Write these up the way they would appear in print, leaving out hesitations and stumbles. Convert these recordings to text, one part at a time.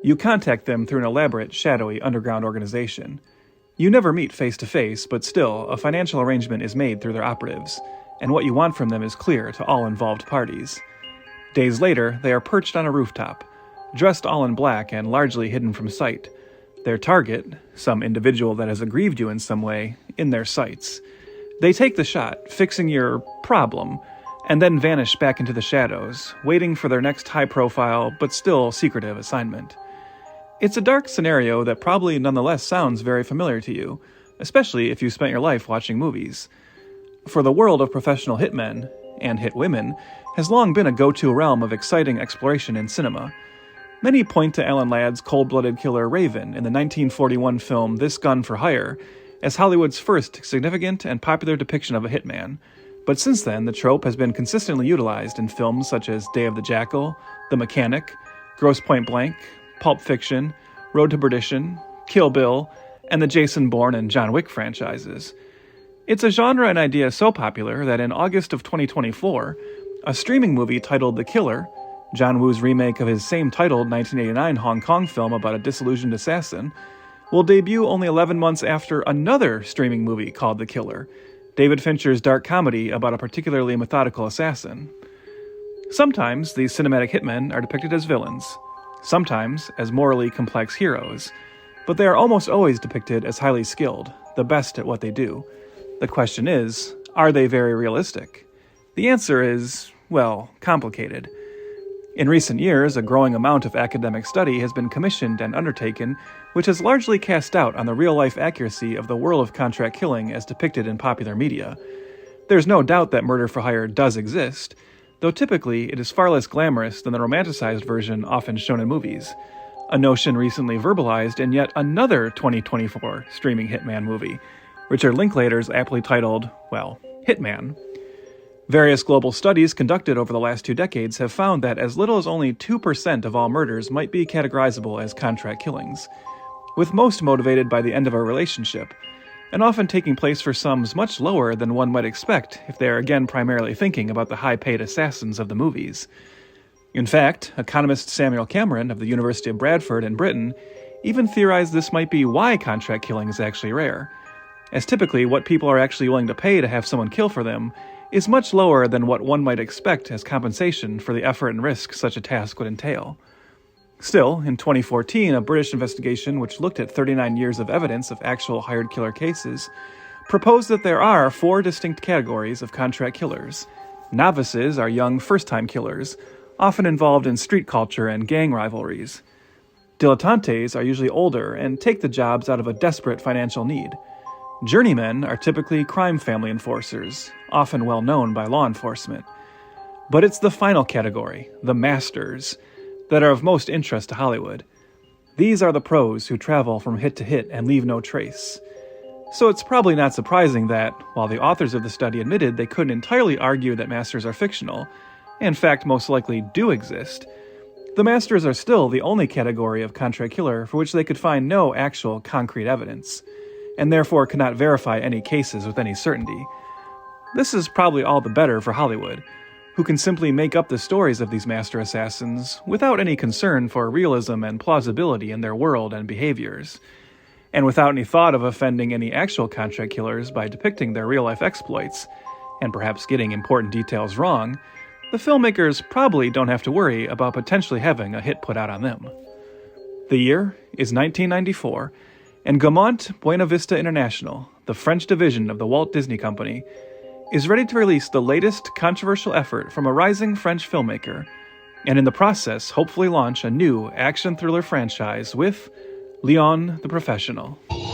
You contact them through an elaborate, shadowy underground organization. You never meet face-to-face, but still, a financial arrangement is made through their operatives, and what you want from them is clear to all involved parties. Days later, they are perched on a rooftop, dressed all in black and largely hidden from sight. Their target, some individual that has aggrieved you in some way, in their sights. They take the shot, fixing your problem, and then vanish back into the shadows, waiting for their next high-profile, but still secretive assignment. It's a dark scenario that probably nonetheless sounds very familiar to you, especially if you spent your life watching movies. For the world of professional hitmen, and hitwomen, has long been a go-to realm of exciting exploration in cinema. Many point to Alan Ladd's cold-blooded killer Raven in the 1941 film This Gun for Hire as Hollywood's first significant and popular depiction of a hitman, but since then the trope has been consistently utilized in films such as Day of the Jackal, The Mechanic, Grosse Pointe Blank, Pulp Fiction, Road to Perdition, Kill Bill, and the Jason Bourne and John Wick franchises. It's a genre and idea so popular that in August of 2024, a streaming movie titled The Killer, John Woo's remake of his same-titled 1989 Hong Kong film about a disillusioned assassin, will debut only 11 months after another streaming movie called The Killer, David Fincher's dark comedy about a particularly methodical assassin. Sometimes these cinematic hitmen are depicted as villains, sometimes as morally complex heroes, but they are almost always depicted as highly skilled, the best at what they do. The question is, are they very realistic? The answer is, well, complicated. In recent years, a growing amount of academic study has been commissioned and undertaken, which has largely cast doubt on the real-life accuracy of the world of contract killing as depicted in popular media. There's no doubt that murder for hire does exist, though typically it is far less glamorous than the romanticized version often shown in movies, a notion recently verbalized in yet another 2024 streaming hitman movie, Richard Linklater's aptly titled, well, Hitman. Various global studies conducted over the last 2 decades have found that as little as only 2% of all murders might be categorizable as contract killings, with most motivated by the end of a relationship, and often taking place for sums much lower than one might expect if they are again primarily thinking about the high-paid assassins of the movies. In fact, economist Samuel Cameron of the University of Bradford in Britain even theorized this might be why contract killing is actually rare, as typically what people are actually willing to pay to have someone kill for them is much lower than what one might expect as compensation for the effort and risk such a task would entail. Still, in 2014, a British investigation which looked at 39 years of evidence of actual hired killer cases proposed that there are 4 distinct categories of contract killers. Novices are young first-time killers, often involved in street culture and gang rivalries. Dilettantes are usually older and take the jobs out of a desperate financial need. Journeymen are typically crime family enforcers, often well known by law enforcement. But it's the final category, the masters, that are of most interest to Hollywood. These are the pros who travel from hit to hit and leave no trace. So it's probably not surprising that, while the authors of the study admitted they couldn't entirely argue that masters are fictional, and in fact most likely do exist, the masters are still the only category of contract killer for which they could find no actual concrete evidence, and therefore cannot verify any cases with any certainty. This is probably all the better for Hollywood, who can simply make up the stories of these master assassins without any concern for realism and plausibility in their world and behaviors, and without any thought of offending any actual contract killers by depicting their real-life exploits, and perhaps getting important details wrong. The filmmakers probably don't have to worry about potentially having a hit put out on them. The year is 1994, and Gaumont Buena Vista International, the French division of the Walt Disney Company, is ready to release the latest controversial effort from a rising French filmmaker, and in the process hopefully launch a new action thriller franchise with Leon the Professional. 10,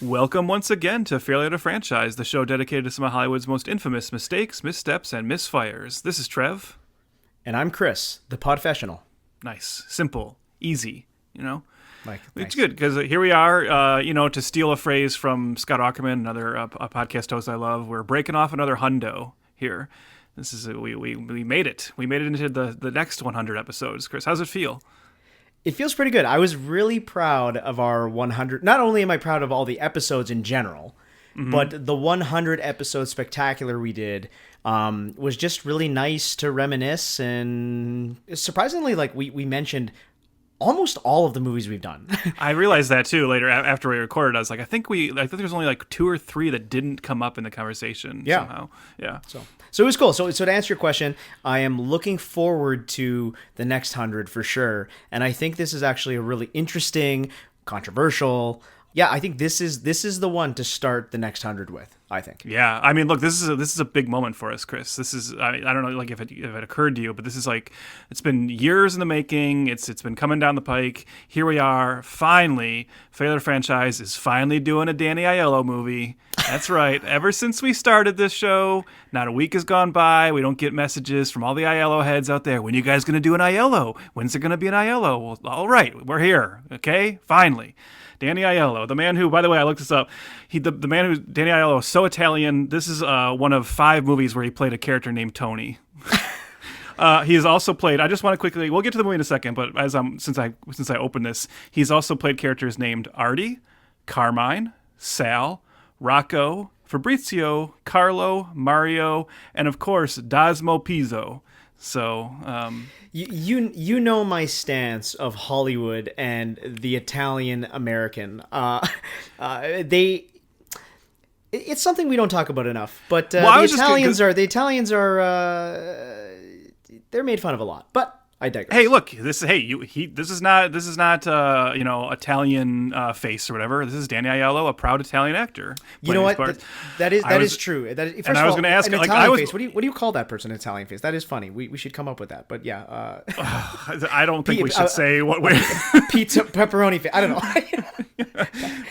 Welcome once again to Failure to Franchise, the show dedicated to some of Hollywood's most infamous mistakes, missteps, and misfires. This is Trev. And I'm Chris, the Podfessional. Nice. Simple. Easy. You know? It's good because here we are, to steal a phrase from Scott Aukerman, another a podcast host I love, we're breaking off another hundo here. This is we made it. We made it into the next 100 episodes. Chris, how's it feel? It feels pretty good. I was really proud of our 100. Not only am I proud of all the episodes in general, but the 100 episode spectacular we did was just really nice to reminisce. And surprisingly, like we mentioned almost all of the movies we've done. I realized that too later after we recorded. I was like, I think there's only like 2 or 3 that didn't come up in the conversation somehow. Yeah. So it was cool. So to answer your question, I am looking forward to the next 100 for sure. And I think this is actually a really interesting, controversial. Yeah, I think this is the one to start the next 100 with, I think. Yeah, I mean, look, this is a big moment for us, Chris. This is I don't know, like if it occurred to you, but this is like it's been years in the making. It's been coming down the pike. Here we are, finally. Failure franchise is finally doing a Danny Aiello movie. That's right. Ever since we started this show, not a week has gone by. We don't get messages from all the Aiello heads out there. When are you guys going to do an Aiello? When's there going to be an Aiello? Well, all right, we're here. Okay, finally. Danny Aiello, the man who, by the way, I looked this up. The man who, Danny Aiello, is so Italian. This is one of 5 movies where he played a character named Tony. He has also played. I just want to quickly. We'll get to the movie in a second, but since I opened this, he's also played characters named Artie, Carmine, Sal, Rocco, Fabrizio, Carlo, Mario, and of course Dasmo Pizzo. So you know my stance of Hollywood and the Italian American. It's something we don't talk about enough. But the Italians are they're made fun of a lot. But I digress. Hey, look, this is not Italian face or whatever. This is Danny Aiello, a proud Italian actor. You know what? That is true. First and I was going to ask, an Italian face. What do you call that person? An Italian face? That is funny. We should come up with that. But yeah, I don't think we should say what we're pizza pepperoni face. I don't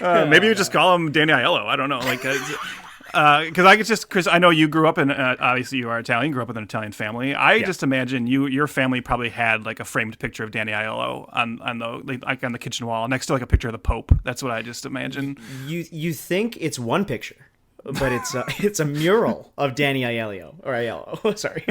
know. Maybe you just call him Danny Aiello. I don't know. Because I could just, Chris, I know you grew up in, obviously you are Italian, grew up with an Italian family. Just imagine your family probably had like a framed picture of Danny Aiello on the kitchen wall next to like a picture of the Pope. That's what I just imagine. You think it's one picture, but it's a mural of Danny Aiello or Aiello. Sorry.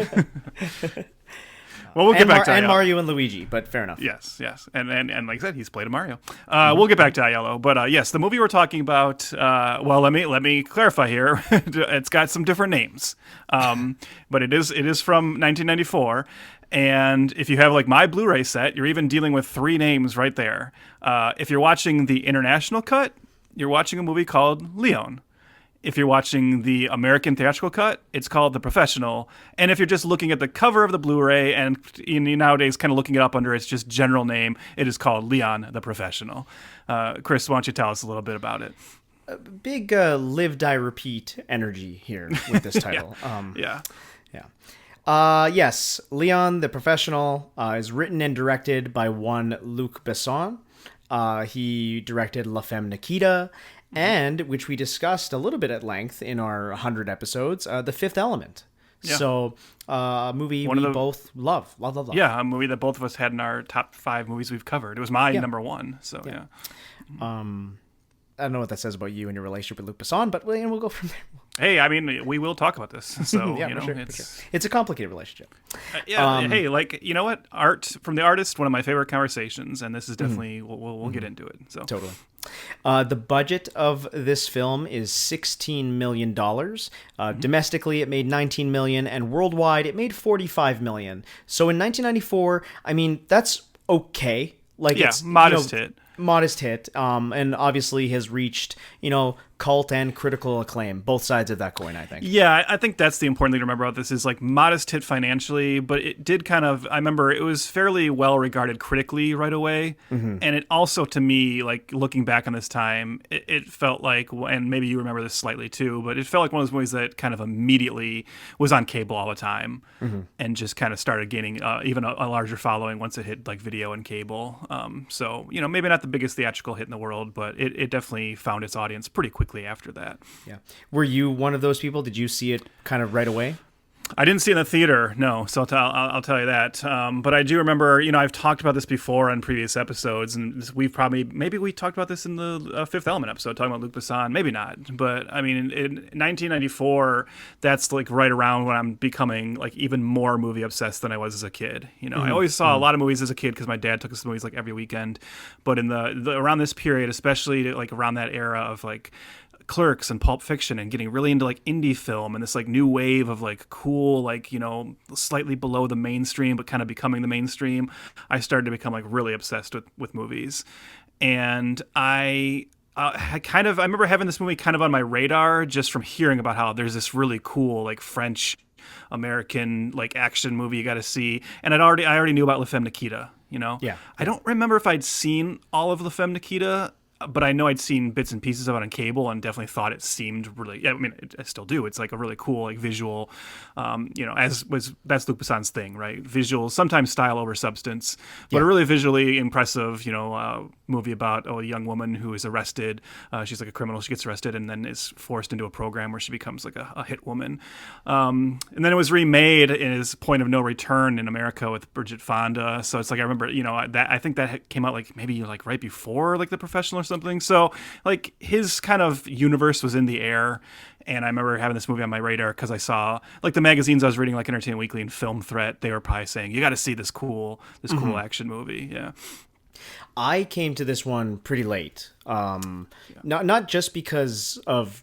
Well, we'll get back to Aiello. And Mario and Luigi, but fair enough. Yes. And like I said, he's played a Mario. We'll get back to Aiello. But yes, the movie we're talking about, well, let me clarify here. It's got some different names. But it is from 1994. And if you have like my Blu-ray set, you're even dealing with 3 names right there. If you're watching the international cut, you're watching a movie called Leon. If you're watching the American theatrical cut, it's called The Professional. And if you're just looking at the cover of the Blu-ray and nowadays kind of looking it up under its just general name, it is called Leon the Professional. Chris, why don't you tell us a little bit about it? Big live, die, repeat energy here with this title. Yes, Leon the Professional is written and directed by one Luc Besson. He directed La Femme Nikita, and which we discussed a little bit at length in our 100 episodes, The Fifth Element. Yeah. So a movie both love. Yeah, a movie that both of us had in our top 5 movies we've covered. It was my number 1. So yeah. I don't know what that says about you and your relationship with Luc Besson, but we'll go from there. Hey, I mean, we will talk about this. So it's a complicated relationship. Hey, like, you know what? Art from the artist, one of my favorite conversations, and this is definitely we'll get into it. So totally. The budget of this film is $16 million. Domestically, it made $19 million, and worldwide, it made $45 million. So in 1994, I mean, that's okay. Like, it's modest hit. Modest hit, and obviously has reached, cult and critical acclaim, both sides of that coin, I think. Yeah, I think that's the important thing to remember about this is like modest hit financially, but it did kind of, I remember it was fairly well regarded critically right away. Mm-hmm. And it also, to me, like looking back on this time, it felt like, and maybe you remember this slightly too, but it felt like one of those movies that kind of immediately was on cable all the time and just kind of started gaining even a larger following once it hit like video and cable. So, maybe not the biggest theatrical hit in the world, but it definitely found its audience pretty quickly after that. Yeah. Were you one of those people? Did you see it kind of right away? I didn't see it in the theater, no. So I'll tell you that. But I do remember, I've talked about this before on previous episodes, and maybe we talked about this in the Fifth Element episode, talking about Luc Besson. Maybe not. But I mean, in 1994, that's like right around when I'm becoming like even more movie obsessed than I was as a kid. I always saw a lot of movies as a kid because my dad took us to movies like every weekend. But in the around this period, especially like around that era of like Clerks and Pulp Fiction and getting really into like indie film and this like new wave of like cool, like, slightly below the mainstream, but kind of becoming the mainstream, I started to become like really obsessed with movies. And I remember having this movie kind of on my radar just from hearing about how there's this really cool like French American like action movie you got to see. And I already knew about La Femme Nikita, Yeah. I don't remember if I'd seen all of La Femme Nikita, but I know I'd seen bits and pieces of it on cable and definitely thought it seemed really, I mean, I still do. It's like a really cool, like visual, that's Luc Besson's thing, right? Visual, sometimes style over substance, but a really visually impressive, movie about a young woman who is arrested. She's like a criminal. She gets arrested and then is forced into a program where she becomes like a hit woman. And then it was remade in his Point of No Return in America with Bridget Fonda. So it's like, I remember, I think that came out like maybe like right before like The Professional or something. So like his kind of universe was in the air. And I remember having this movie on my radar because I saw like the magazines I was reading, like Entertainment Weekly and Film Threat. They were probably saying, you got to see this cool action movie. Yeah. I came to this one pretty late. Not just because of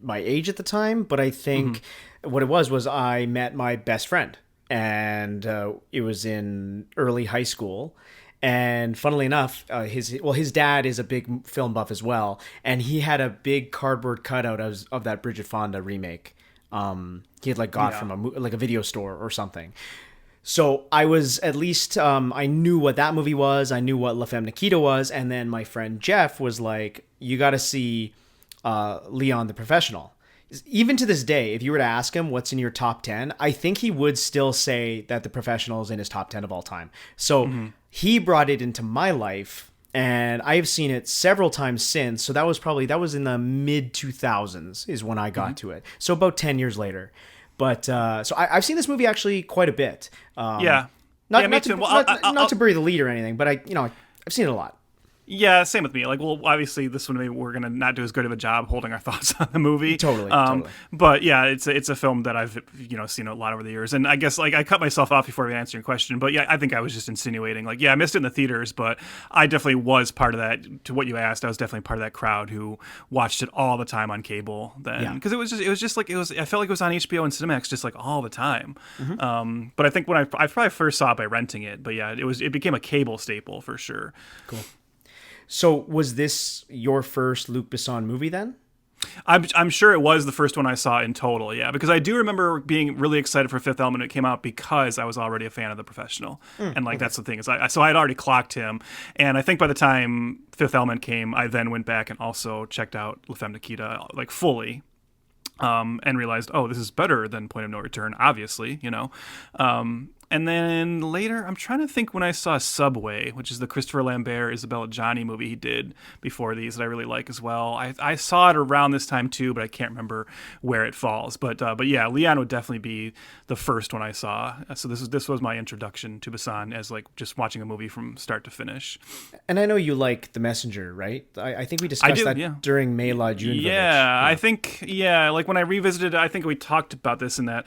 my age at the time, but I think what it was I met my best friend, and it was in early high school. And funnily enough, his dad is a big film buff as well, and he had a big cardboard cutout of that Bridget Fonda remake. He had got from a video store or something. So I was at least I knew what that movie was. I knew what La Femme Nikita was, and then my friend Jeff was like, "You got to see Leon the Professional." Even to this day, if you were to ask him what's in your top 10, I think he would still say that The Professional is in his top 10 of all time. So he brought it into my life, and I've seen it several times since. So that was in the mid 2000s is when I got to it. So about 10 years later. But so I've seen this movie actually quite a bit. Not to bury the lead or anything, but I've seen it a lot. Yeah, same with me. Like, well, obviously, this one we're gonna not do as good of a job holding our thoughts on the movie. Totally. But yeah, it's a film that I've seen a lot over the years, and I guess like I cut myself off before I answered your question. But yeah, I think I was just insinuating like, yeah, I missed it in the theaters, but I definitely was part of that. To what you asked, I was definitely part of that crowd who watched it all the time on cable then, because it was just like I felt like it was on HBO and Cinemax just like all the time. But I think when I probably first saw it by renting it, but yeah, it became a cable staple for sure. Cool. So was this your first Luc Besson movie then? I'm sure it was the first one I saw in total, yeah, because I do remember being really excited for Fifth Element when it came out because I was already a fan of The Professional, and like that's the thing is so I had already clocked him, and I think by the time Fifth Element came, I then went back and also checked out La Femme Nikita like fully. And realized, oh, this is better than Point of No Return, obviously, And then later, I'm trying to think when I saw Subway, which is the Christopher Lambert, Isabella Gianni movie he did before these that I really like as well. I saw it around this time too, but I can't remember where it falls. But yeah, Leon would definitely be the first one I saw. So this was my introduction to Besson as like just watching a movie from start to finish. And I know you like The Messenger, right? I think we discussed that during May La June. Yeah, I think, like when I revisited it, I think we talked about this in that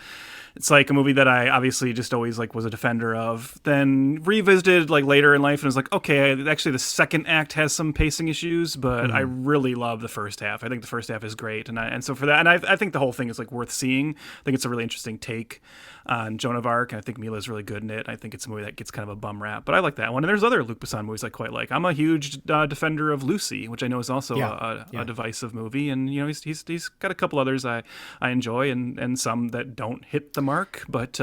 it's like a movie that I obviously just always like was a defender of, then revisited like later in life and was like, okay, actually the second act has some pacing issues, but I really love the first half. I think the first half is great. And so for that, and I think the whole thing is like worth seeing. I think it's a really interesting take on Joan of Arc, and I think Mila's really good in it. I think it's a movie that gets kind of a bum rap, but I like that one. And there's other Luc Besson movies I quite like. I'm a huge defender of Lucy, which I know is also a divisive movie, and he's got a couple others I enjoy, and some that don't hit the mark. But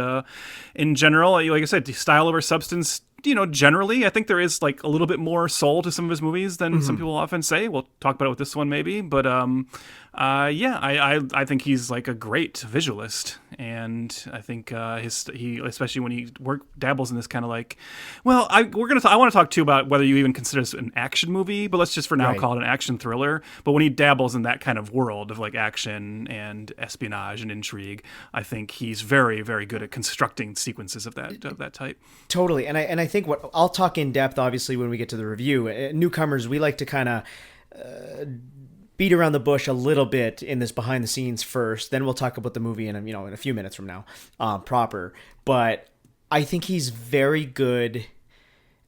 in general, like I said, style over substance. Generally, I think there is like a little bit more soul to some of his movies than some people often say. We'll talk about it with this one maybe, but I think he's like a great visualist, and I think he especially when he dabbles in this kind of like, well, I want to talk too about whether you even consider this an action movie, but let's just for now call it an action thriller. But when he dabbles in that kind of world of like action and espionage and intrigue, I think he's very, very good at constructing sequences of that type. Totally, and I think what I'll talk in depth, obviously, when we get to the review. Newcomers, we like to kind of beat around the bush a little bit in this behind the scenes first. Then we'll talk about the movie in a few minutes from now, proper. But I think he's very good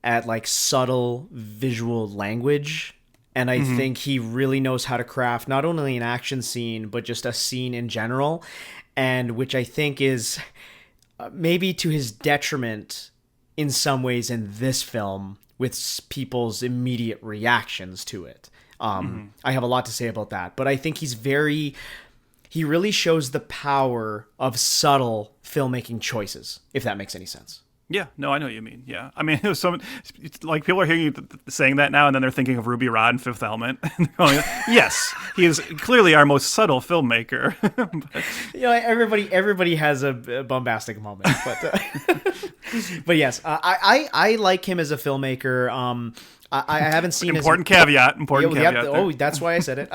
at like subtle visual language. And I think he really knows how to craft not only an action scene, but just a scene in general. And which I think is maybe to his detriment in some ways in this film with people's immediate reactions to it. I have a lot to say about that, but I think he really shows the power of subtle filmmaking choices, if that makes any sense. Yeah, no, I know what you mean. Yeah, I mean, it was it's like people are hearing you saying that now, and then they're thinking of Ruby Rod and Fifth Element. And going, yes, he is clearly our most subtle filmmaker. But, everybody has a bombastic moment, but but yes, I like him as a filmmaker. I haven't seen important caveat. Oh, that's why I said it.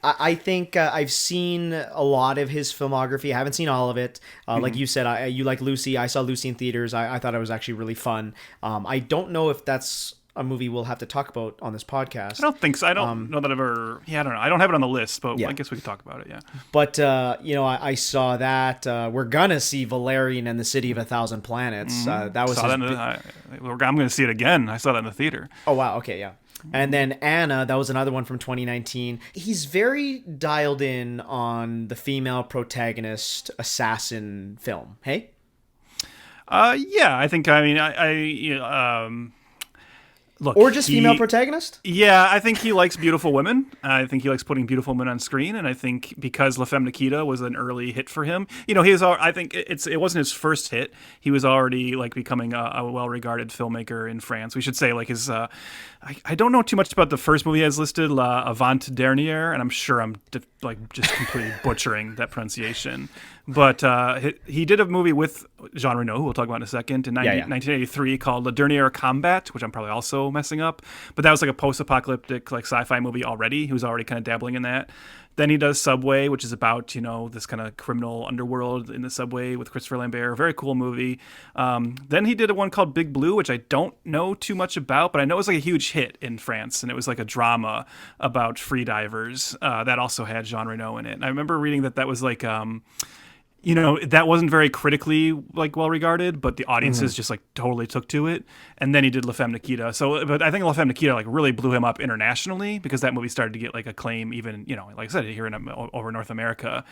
I think I've seen a lot of his filmography. I haven't seen all of it. Like you said, you like Lucy. I saw Lucy in theaters. I thought it was actually really fun. I don't know if that's a movie we'll have to talk about on this podcast. I don't think so. I don't know that I've ever. Yeah, I don't know. I don't have it on the list, but I guess we could talk about it. Yeah. But I saw that. We're gonna see Valerian and the City of a Thousand Planets. That was. I'm going to see it again. I saw that in the theater. Oh wow. Okay. Yeah. And then Anna, that was another one from 2019. He's very dialed in on the female protagonist assassin film. Hey. Yeah, I think. I mean, look, or just female protagonist? Yeah, I think he likes beautiful women. I think he likes putting beautiful women on screen, and I think because La Femme Nikita was an early hit for him, I think it wasn't his first hit. He was already like becoming a well-regarded filmmaker in France. We should say like his. I don't know too much about the first movie he has listed, La Avant Dernière, and I'm sure I'm just completely butchering that pronunciation. But he did a movie with Jean Reno, who we'll talk about in a second, in 1983 called Le Dernier Combat, which I'm probably also messing up. But that was like a post-apocalyptic like sci-fi movie already. He was already kind of dabbling in that. Then he does Subway, which is about, this kind of criminal underworld in the subway with Christopher Lambert. Very cool movie. Then he did one called Big Blue, which I don't know too much about, but I know it was like a huge hit in France, and it was like a drama about free divers that also had Jean Reno in it. And I remember reading that was like... that wasn't very critically like well regarded, but the audiences just like totally took to it. And then he did La Femme Nikita. But I think La Femme Nikita like really blew him up internationally because that movie started to get like acclaim even, like I said, here over North America.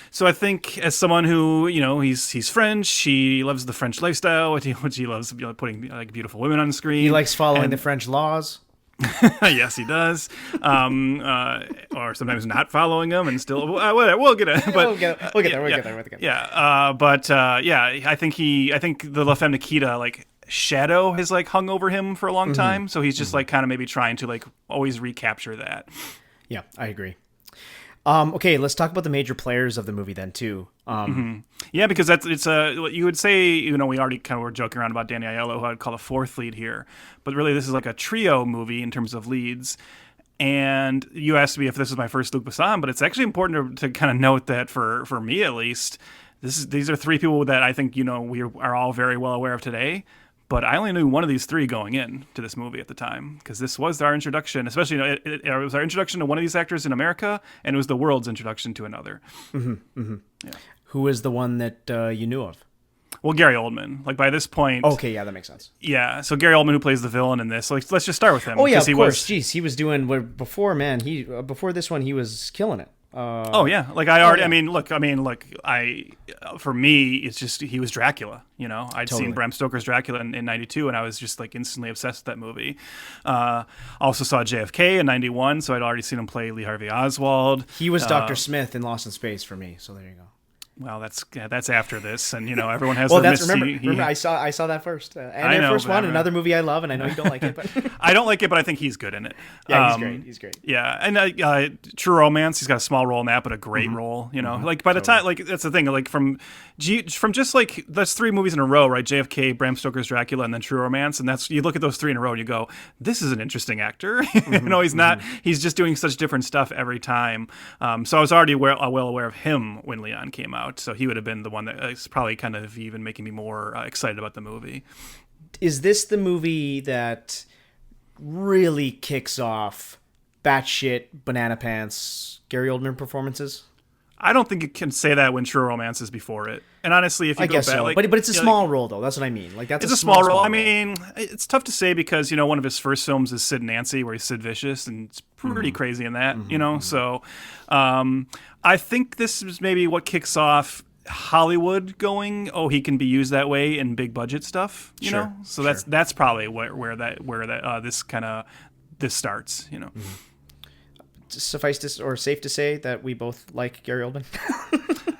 So I think as someone who, he's French, he loves the French lifestyle, which he loves putting like beautiful women on the screen. He likes following the French laws. Yes, he does. Or sometimes not following them, and still, whatever. We'll get it. But we'll get there. Yeah. I think the La Femme Nikita like shadow has like hung over him for a long time. So he's just like kind of maybe trying to like always recapture that. Yeah, I agree. Okay, let's talk about the major players of the movie then too. Yeah, because you would say, we already kind of were joking around about Danny Aiello, who I'd call a fourth lead here, but really this is like a trio movie in terms of leads. And you asked me if this was my first Luc Besson, but it's actually important to kind of note that for me at least, these are three people that I think we are all very well aware of today. But I only knew one of these three going in to this movie at the time because this was our introduction, especially it was our introduction to one of these actors in America, and it was the world's introduction to another. Yeah. Who was the one that you knew of? Well, Gary Oldman. Like by this point. Okay, yeah, that makes sense. Yeah, so Gary Oldman, who plays the villain in this. Like, let's just start with him. Oh yeah, of course. Jeez, he was doing before. Man, before this one, he was killing it. Oh yeah, like for me, it's just he was Dracula. I'd seen Bram Stoker's Dracula in '92, and I was just like instantly obsessed with that movie. Also saw JFK in '91, so I'd already seen him play Lee Harvey Oswald. He was Dr. Smith in Lost in Space for me. So there you go. Well, that's after this, and everyone has Well, their that's remember I saw that first, and I Air know, Force but One, I'm another movie I love, and I know you don't like it, but I don't like it, but I think he's good in it. yeah, he's great. He's great. Yeah, and True Romance, he's got a small role in that, but a great role. Like by the time, like that's the thing, like from just like that's 3 movies in a row, right? JFK, Bram Stoker's Dracula, and then True Romance, and that's you look at those 3 in a row and you go, this is an interesting actor. He's not. He's just doing such different stuff every time. So I was already well aware of him when Leon came out, so he would have been the one that is probably kind of even making me more excited about the movie. Is this the movie that really kicks off batshit banana pants Gary Oldman performances? I don't think you can say that when True Romance is before it. And honestly, if you go back, so. like, but it's a small role though. That's what I mean. Like that's it's a small role. I mean, it's tough to say because one of his first films is Sid and Nancy, where he's Sid Vicious, and it's pretty crazy in that. So I think this is maybe what kicks off Hollywood going, oh, he can be used that way in big budget stuff. You know, so that's probably where this starts. Suffice to or safe to say that we both like Gary Oldman,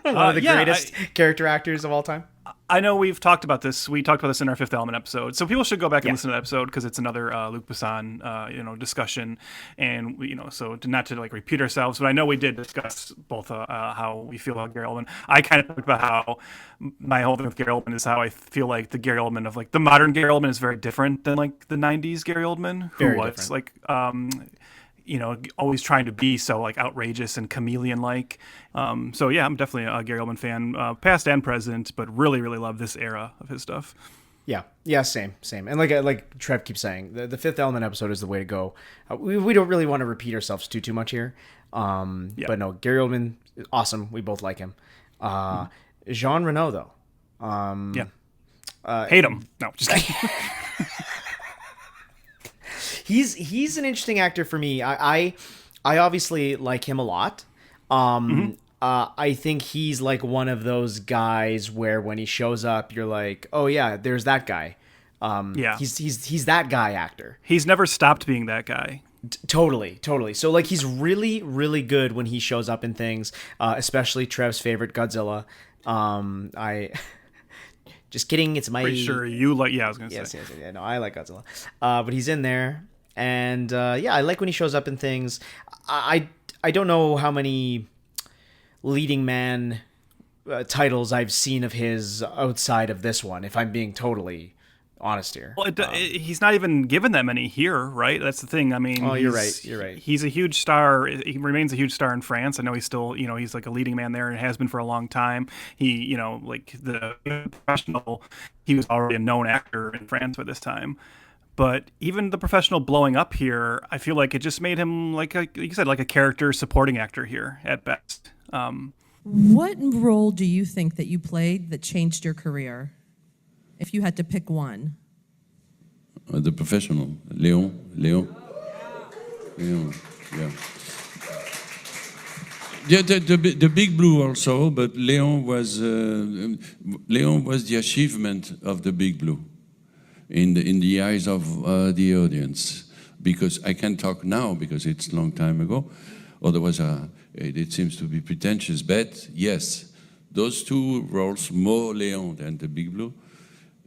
one of the greatest character actors of all time. I know we've talked about this. We talked about this in our Fifth Element episode, so people should go back and listen to that episode because it's another Luc Besson, discussion. And so not to like repeat ourselves, but I know we did discuss both how we feel about Gary Oldman. I kind of talked about how my whole thing with Gary Oldman is how I feel like the Gary Oldman of like the modern Gary Oldman is very different than like the '90s Gary Oldman, who was like. Always trying to be so like outrageous and chameleon-like. So yeah, I'm definitely a Gary Oldman fan, past and present, but really, really love this era of his stuff. Yeah, same. And like Trev keeps saying, the Fifth Element episode is the way to go. We don't really want to repeat ourselves too much here. But no, Gary Oldman, awesome. We both like him. Jean Reno though. Hate him. No, just kidding. He's an interesting actor for me. I obviously like him a lot. I think he's like one of those guys where when he shows up, you're like, oh yeah, there's that guy. He's that guy actor. He's never stopped being that guy. Totally. So like he's really, really good when he shows up in things, especially Trev's favorite Godzilla. Just kidding. It's my. Pretty sure you like. Yeah, I was gonna say. Yes. No, I like Godzilla. But he's in there, and I like when he shows up in things. I don't know how many leading man titles I've seen of his outside of this one. If I'm being totally honest here. Well, he's not even given that many here, right? That's the thing. I mean, you're right. He's a huge star. He remains a huge star in France. I know he's still, he's like a leading man there and has been for a long time. He, like the professional, he was already a known actor in France by this time. But even the professional blowing up here, I feel like it just made him like you said, like a character supporting actor here at best. What role do you think that you played that changed your career? If you had to pick one. The professional, Léon, yeah. Yeah, the Big Blue also, but Léon was the achievement of the Big Blue in the eyes of the audience. Because I can talk now because it's a long time ago. Otherwise, it seems to be pretentious. But yes, those 2 roles, more Léon than the Big Blue,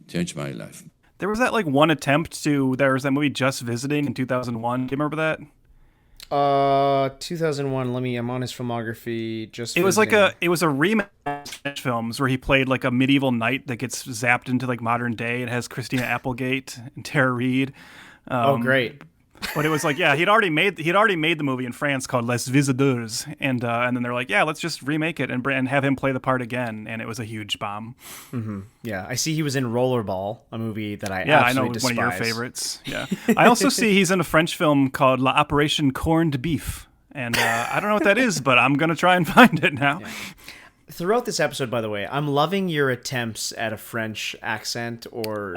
changed my life. There was that like one attempt there was that movie Just Visiting in 2001. Do you remember that? 2001. I'm on his filmography. It was a remake of French films where he played like a medieval knight that gets zapped into like modern day. It has Christina Applegate and Tara Reid. Great. But it was like, yeah, he'd already made the movie in France called Les Visiteurs, and then they're like, yeah, let's just remake it and have him play the part again, and it was a huge bomb. Mm-hmm. Yeah, I see he was in Rollerball, a movie that I absolutely despise. One of your favorites. Yeah, I also see he's in a French film called La Opération Corned Beef, and I don't know what that is, but I'm gonna try and find it now. Yeah. Throughout this episode, by the way, I'm loving your attempts at a French accent or.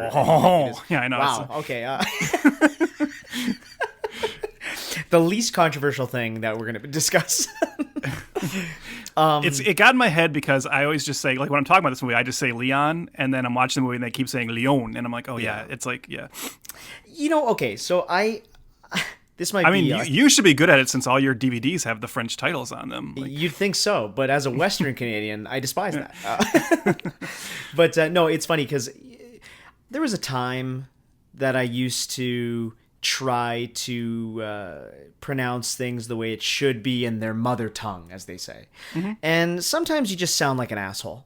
Yeah, I know. Wow. Okay. The least controversial thing that we're going to discuss. It got in my head because I always just say, like when I'm talking about this movie, I just say Leon, and then I'm watching the movie and they keep saying Leon, and I'm like, oh yeah, it's like, yeah. Okay, so this might I mean, be. you should be good at it since all your DVDs have the French titles on them. Like, You'd think so, but as a Western Canadian, I despise that. But no, it's funny because there was a time that I used to try to pronounce things the way it should be in their mother tongue, as they say. And sometimes you just sound like an asshole.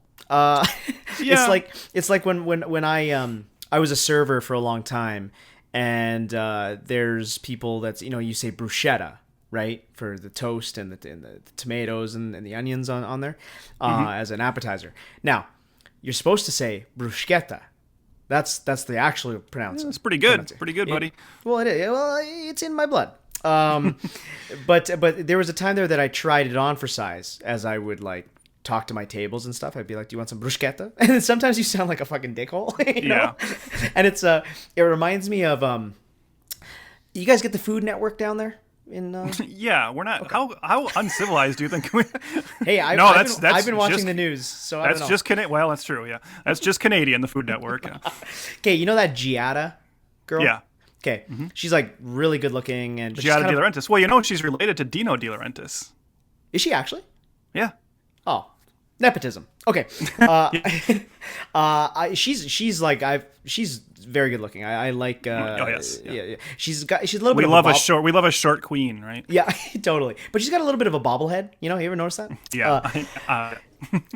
It's like when I was a server for a long time, and there's people that's, you say bruschetta, right, for the toast and the tomatoes and the onions on there as an appetizer. Now, you're supposed to say bruschetta. That's the actual pronunciation. it's pretty good. Pretty good, buddy. Well, it is. Well, it's in my blood. But there was a time there that I tried it on for size as I would like talk to my tables and stuff. I'd be like, "Do you want some bruschetta?" And then sometimes you sound like a fucking dickhole. You know? And it reminds me of you guys get the Food Network down there in Yeah, we're not. Okay. How uncivilized do you think we? Hey, I've been watching the news, so I don't know. That's just Canadian. Well, that's true. Yeah, that's just Canadian. The Food Network. Yeah. Okay, you know that Giada girl? Yeah. Okay, she's like really good looking and Giada De Laurentiis. Well, she's related to Dino De Laurentiis. Is she actually? Yeah. Oh, nepotism. Okay. She's very good looking. I like. Yes. Yeah. She's a little bit. We love a short queen, right? Yeah, totally. But she's got a little bit of a bobblehead. You ever notice that? Yeah.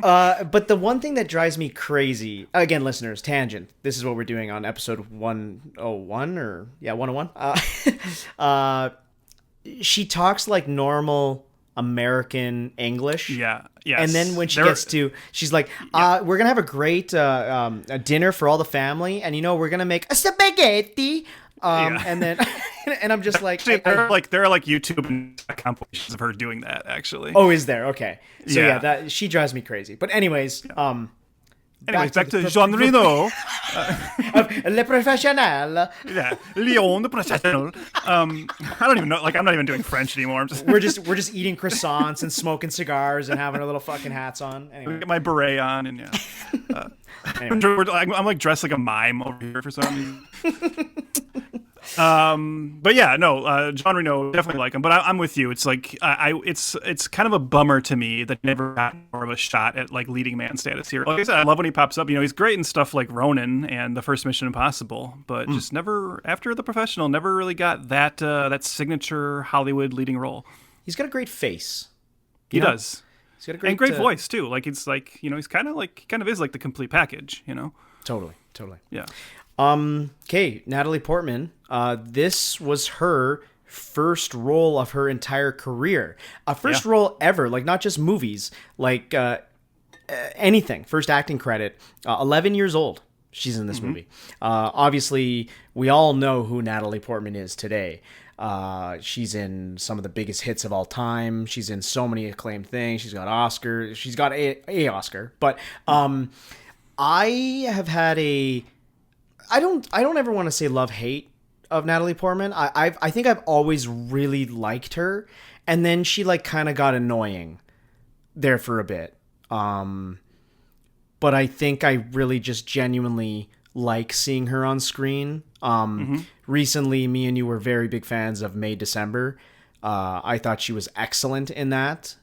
But the one thing that drives me crazy, again, listeners, tangent. This is what we're doing on episode 101 or 101. She talks like normal American English. Yeah. Yes. And then when she's like, we're gonna have a great a dinner for all the family, and we're gonna make a spaghetti. And then and I'm just like, actually, there are like YouTube compilations of her doing that. Actually. Oh, is there? Okay. So that she drives me crazy. But anyways, back to Jean Reno. Le Professionnel. Yeah, Leon the Professionnel. I don't even know. Like, I'm not even doing French anymore. We're just eating croissants and smoking cigars and having our little fucking hats on. Anyway. Get my beret on and anyway. I'm like dressed like a mime over here for some reason. But yeah, no, Jean Reno, definitely like him. But I'm with you. It's like it's kind of a bummer to me that he never got more of a shot at like leading man status here. Like I said, I love when he pops up. He's great in stuff like Ronin and the first Mission Impossible, but just never after The Professional, never really got that signature Hollywood leading role. He's got a great face. He does. He's got a great voice too. Like it's like he's kind of is like the complete package. Totally. Yeah. Okay, Natalie Portman. This was her first role of her entire career. First role ever, like not just movies, like anything. First acting credit. 11 years old. She's in this movie. Obviously, we all know who Natalie Portman is today. She's in some of the biggest hits of all time. She's in so many acclaimed things. She's got Oscar. She's got a Oscar. But I have had I don't ever want to say love-hate of Natalie Portman. I think I've always really liked her, and then she like kind of got annoying there for a bit. But I think I really just genuinely like seeing her on screen. Recently, me and you were very big fans of May December. I thought she was excellent in that.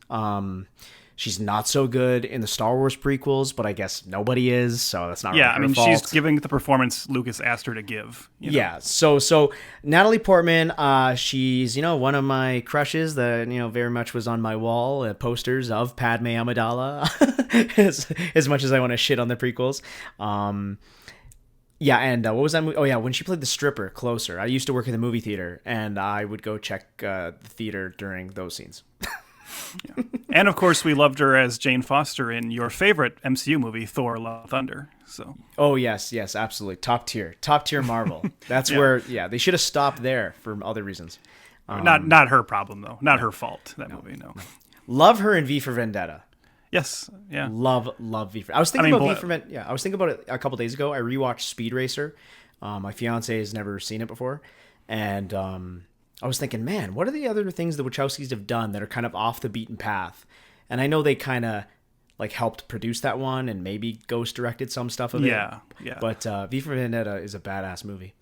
She's not so good in the Star Wars prequels, but I guess nobody is, so that's not really her fault. She's giving the performance Lucas asked her to give. Yeah, so Natalie Portman, she's, one of my crushes that, very much was on my wall, posters of Padme Amidala, as much as I want to shit on the prequels. Yeah, and what was that movie? Oh, yeah, when she played the stripper, Closer. I used to work in the movie theater, and I would go check the theater during those scenes. Yeah. And of course, we loved her as Jane Foster in your favorite MCU movie, Thor: Love and Thunder. So. Oh yes, absolutely, top tier Marvel. That's where they should have stopped there for other reasons. Not her problem though, not her fault. That movie, no. Love her in V for Vendetta. Yes, yeah. Love V for. I was thinking about V for Vendetta. Yeah, I was thinking about it a couple days ago. I rewatched Speed Racer. My fiance has never seen it before, and I was thinking, man, what are the other things the Wachowskis have done that are kind of off the beaten path? And I know they kind of like helped produce that one and maybe ghost directed some stuff of it. Yeah. But V for Vendetta is a badass movie.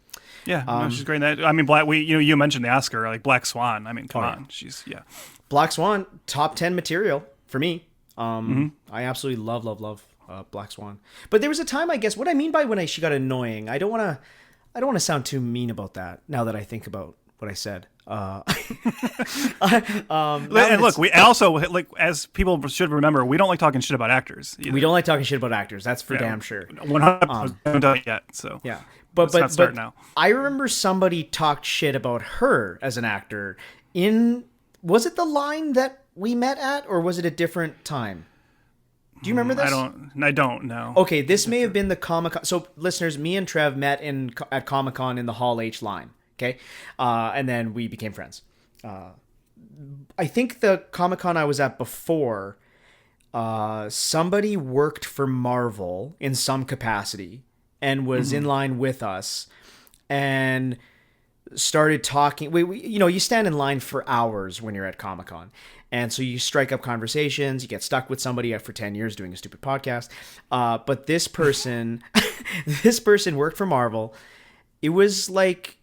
Yeah, no, she's great in that. I mean, you mentioned the Oscar, like Black Swan. I mean, come on, she's Black Swan, top 10 material for me. I absolutely love Black Swan. But there was a time, I guess, what I mean by when she got annoying, I don't want to sound too mean about that now that I think about what I said. And look, we also, like, as people should remember, we don't like talking shit about actors either. We don't like talking shit about actors. That's for damn sure. 100% haven't done it yet, so yeah. But now. I remember somebody talked shit about her as an actor was it the line that we met at, or was it a different time? Do you remember this? I don't know. Okay, this may have been the Comic-Con. So, listeners, me and Trev met at Comic-Con in the Hall H line. Okay, and then we became friends. I think the Comic-Con I was at before, somebody worked for Marvel in some capacity and was in line with us and started talking. You stand in line for hours when you're at Comic-Con. And so you strike up conversations, you get stuck with somebody for 10 years doing a stupid podcast. But this person, worked for Marvel. It was like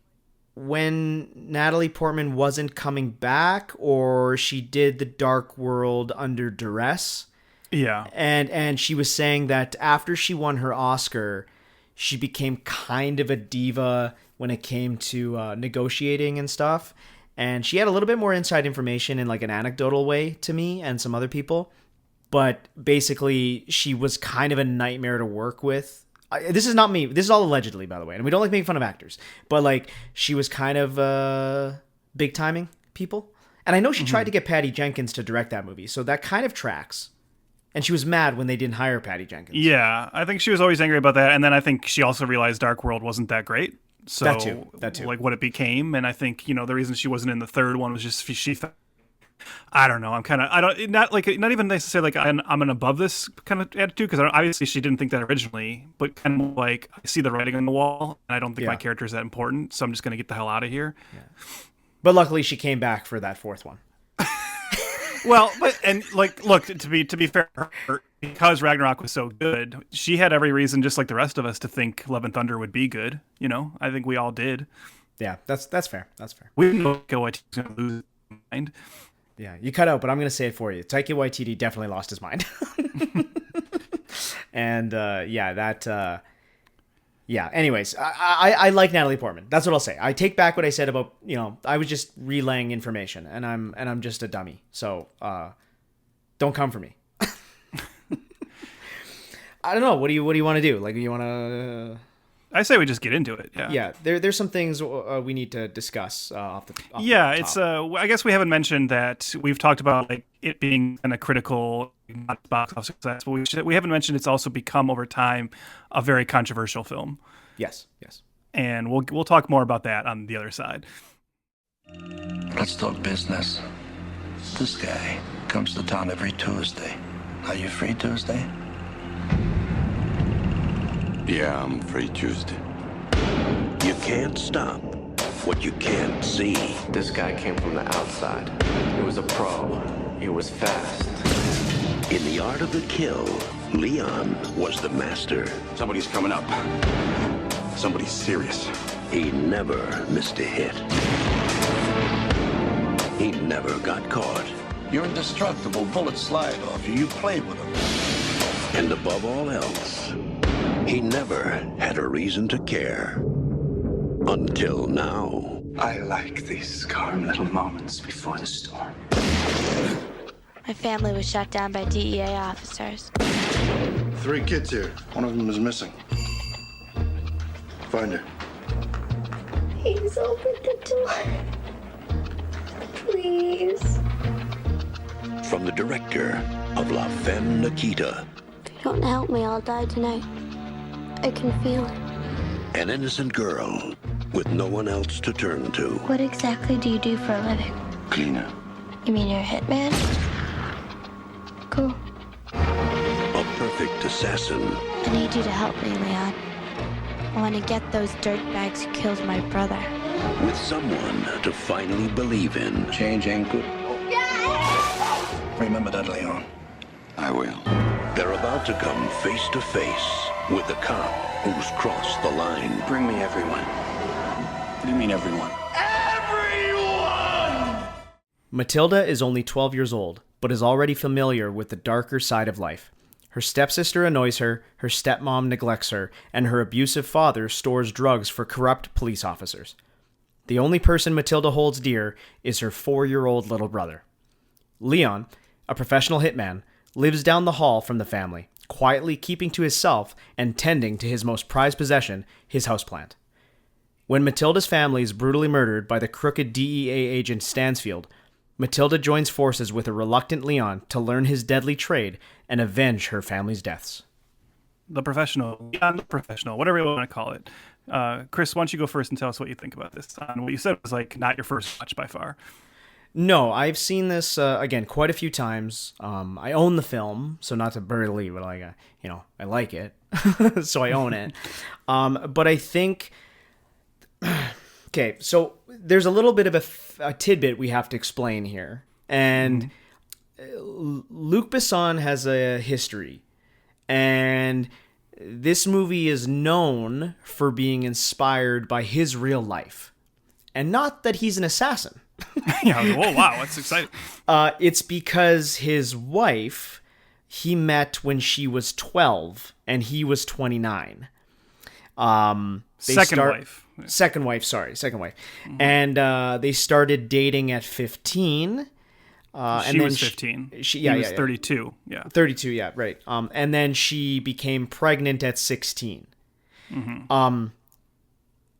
when Natalie Portman wasn't coming back, or she did The Dark World under duress. Yeah. And she was saying that after she won her Oscar, she became kind of a diva when it came to negotiating and stuff. And she had a little bit more inside information in like an anecdotal way to me and some other people. But basically, she was kind of a nightmare to work with. This is not me. This is all allegedly, by the way. And we don't like making fun of actors. But like, she was kind of big timing people. And I know she tried to get Patty Jenkins to direct that movie. So that kind of tracks. And she was mad when they didn't hire Patty Jenkins. Yeah, I think she was always angry about that. And then I think she also realized Dark World wasn't that great. So, that too. Like what it became. And I think, the reason she wasn't in the third one was just she thought, I don't know. Not even necessarily like I'm an above this kind of attitude, because obviously she didn't think that originally, but kind of like I see the writing on the wall and I don't think my character is that important. So I'm just going to get the hell out of here. Yeah. But luckily she came back for that fourth one. Well, look, to be fair, because Ragnarok was so good, she had every reason, just like the rest of us, to think Love and Thunder would be good. I think we all did. Yeah, that's fair. That's fair. We didn't know Waititi's going to lose his mind. Yeah, you cut out, but I'm going to say it for you. Taika Waititi definitely lost his mind. And anyways, I like Natalie Portman. That's what I'll say. I take back what I said about, I was just relaying information, and I'm just a dummy. So don't come for me. I don't know. What do you want to do? Like, you want to? I say we just get into it. Yeah. Yeah. There's some things we need to discuss off the top. It's. I guess we haven't mentioned that we've talked about like it being kind of critical, not box office success, but we haven't mentioned it's also become over time a very controversial film. Yes. And we'll talk more about that on the other side. Let's talk business. This guy comes to town every Tuesday. Are you free Tuesday? Yeah, I'm free Tuesday. You can't stop what you can't see. This guy came from the outside. He was a pro. He was fast. In the art of the kill, Leon was the master. Somebody's coming up. Somebody's serious. He never missed a hit. He never got caught. You're indestructible. Bullets slide off you. You play with them. And above all else, he never had a reason to care. Until now. I like these calm little moments before the storm. My family was shot down by DEA officers. 3 kids here. One of them is missing. Find her. Please open the door. Please. From the director of La Femme Nikita. If you don't help me, I'll die tonight. I can feel it. An innocent girl with no one else to turn to. What exactly do you do for a living? Cleaner. You mean you're a hitman? Cool. A perfect assassin. I need you to help me, Leon. I want to get those dirtbags who killed my brother. With someone to finally believe in. Change ain't good. Remember that, Leon. I will. They're about to come face to face with the cop who's crossed the line. Bring me everyone. What do you mean, everyone? Matilda is only 12 years old, but is already familiar with the darker side of life. Her stepsister annoys her stepmom neglects her, and her abusive father stores drugs for corrupt police officers. The only person Matilda holds dear is her 4-year-old little brother. Leon, a professional hitman, lives down the hall from the family, quietly keeping to himself and tending to his most prized possession, his houseplant. When Matilda's family is brutally murdered by the crooked DEA agent Stansfield, Matilda joins forces with a reluctant Leon to learn his deadly trade and avenge her family's deaths. The professional, whatever you want to call it. Chris, why don't you go first and tell us what you think about this? What you said was like not your first watch by far. No, I've seen this, again, quite a few times. I own the film, so not to bury but I like it, so I own it. But I think, okay, so there's a little bit of a tidbit we have to explain here. And Luc Besson has a history, and this movie is known for being inspired by his real life. And not that he's an assassin. Yeah, oh wow, that's exciting. It's because his wife, he met when she was 12 and he was 29. Second wife. Mm-hmm. And they started dating at 15. She was 15. He was 32. Yeah. 32, yeah, right. And then she became pregnant at 16. Mm-hmm.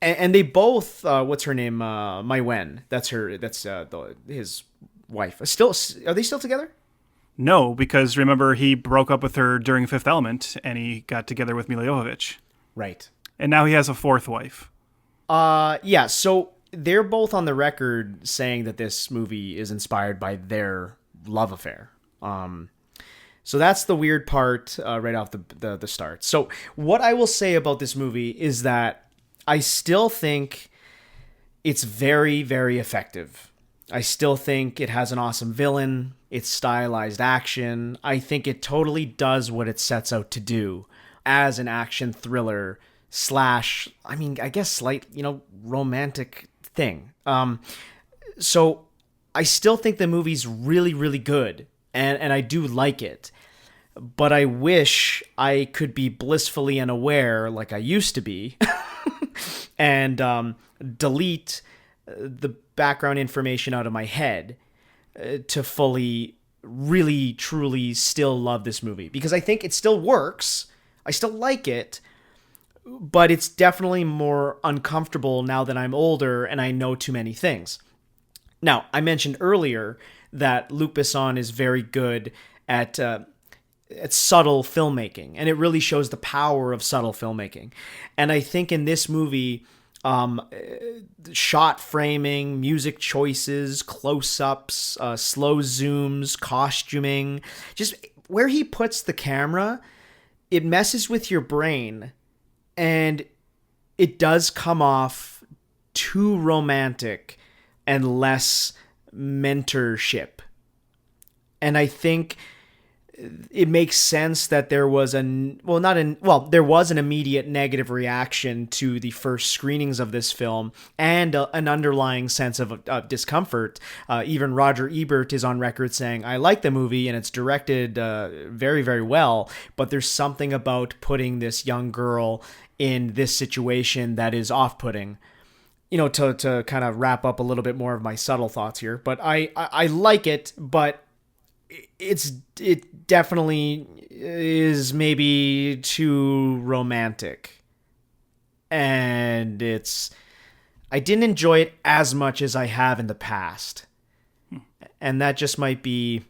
And they both, what's her name? Mai Wen. That's his wife. Are they still together? No, because remember he broke up with her during Fifth Element, and he got together with Milla Jovovich. Right. And now he has a fourth wife. Yeah. So they're both on the record saying that this movie is inspired by their love affair. So that's the weird part right off the start. So what I will say about this movie is that I still think it's very, very effective. I still think it has an awesome villain. It's stylized action. I think it totally does what it sets out to do as an action thriller / I guess slight, romantic thing. So I still think the movie's really, really good, and I do like it. But I wish I could be blissfully unaware like I used to be and delete the background information out of my head to fully, really, truly still love this movie. Because I think it still works. I still like it. But it's definitely more uncomfortable now that I'm older and I know too many things. Now, I mentioned earlier that Luc Besson is very good at subtle filmmaking, and it really shows the power of subtle filmmaking. And I think in this movie, shot framing, music choices, close-ups, slow zooms, costuming, just where he puts the camera, it messes with your brain, and it does come off too romantic and less mentorship. And I think it makes sense that there was there was an immediate negative reaction to the first screenings of this film and an underlying sense of discomfort. Even Roger Ebert is on record saying, I like the movie and it's directed very, very well, but there's something about putting this young girl in this situation that is off-putting. To kind of wrap up a little bit more of my subtle thoughts here, but I like it, but it definitely is maybe too romantic, and I didn't enjoy it as much as I have in the past, and that just might be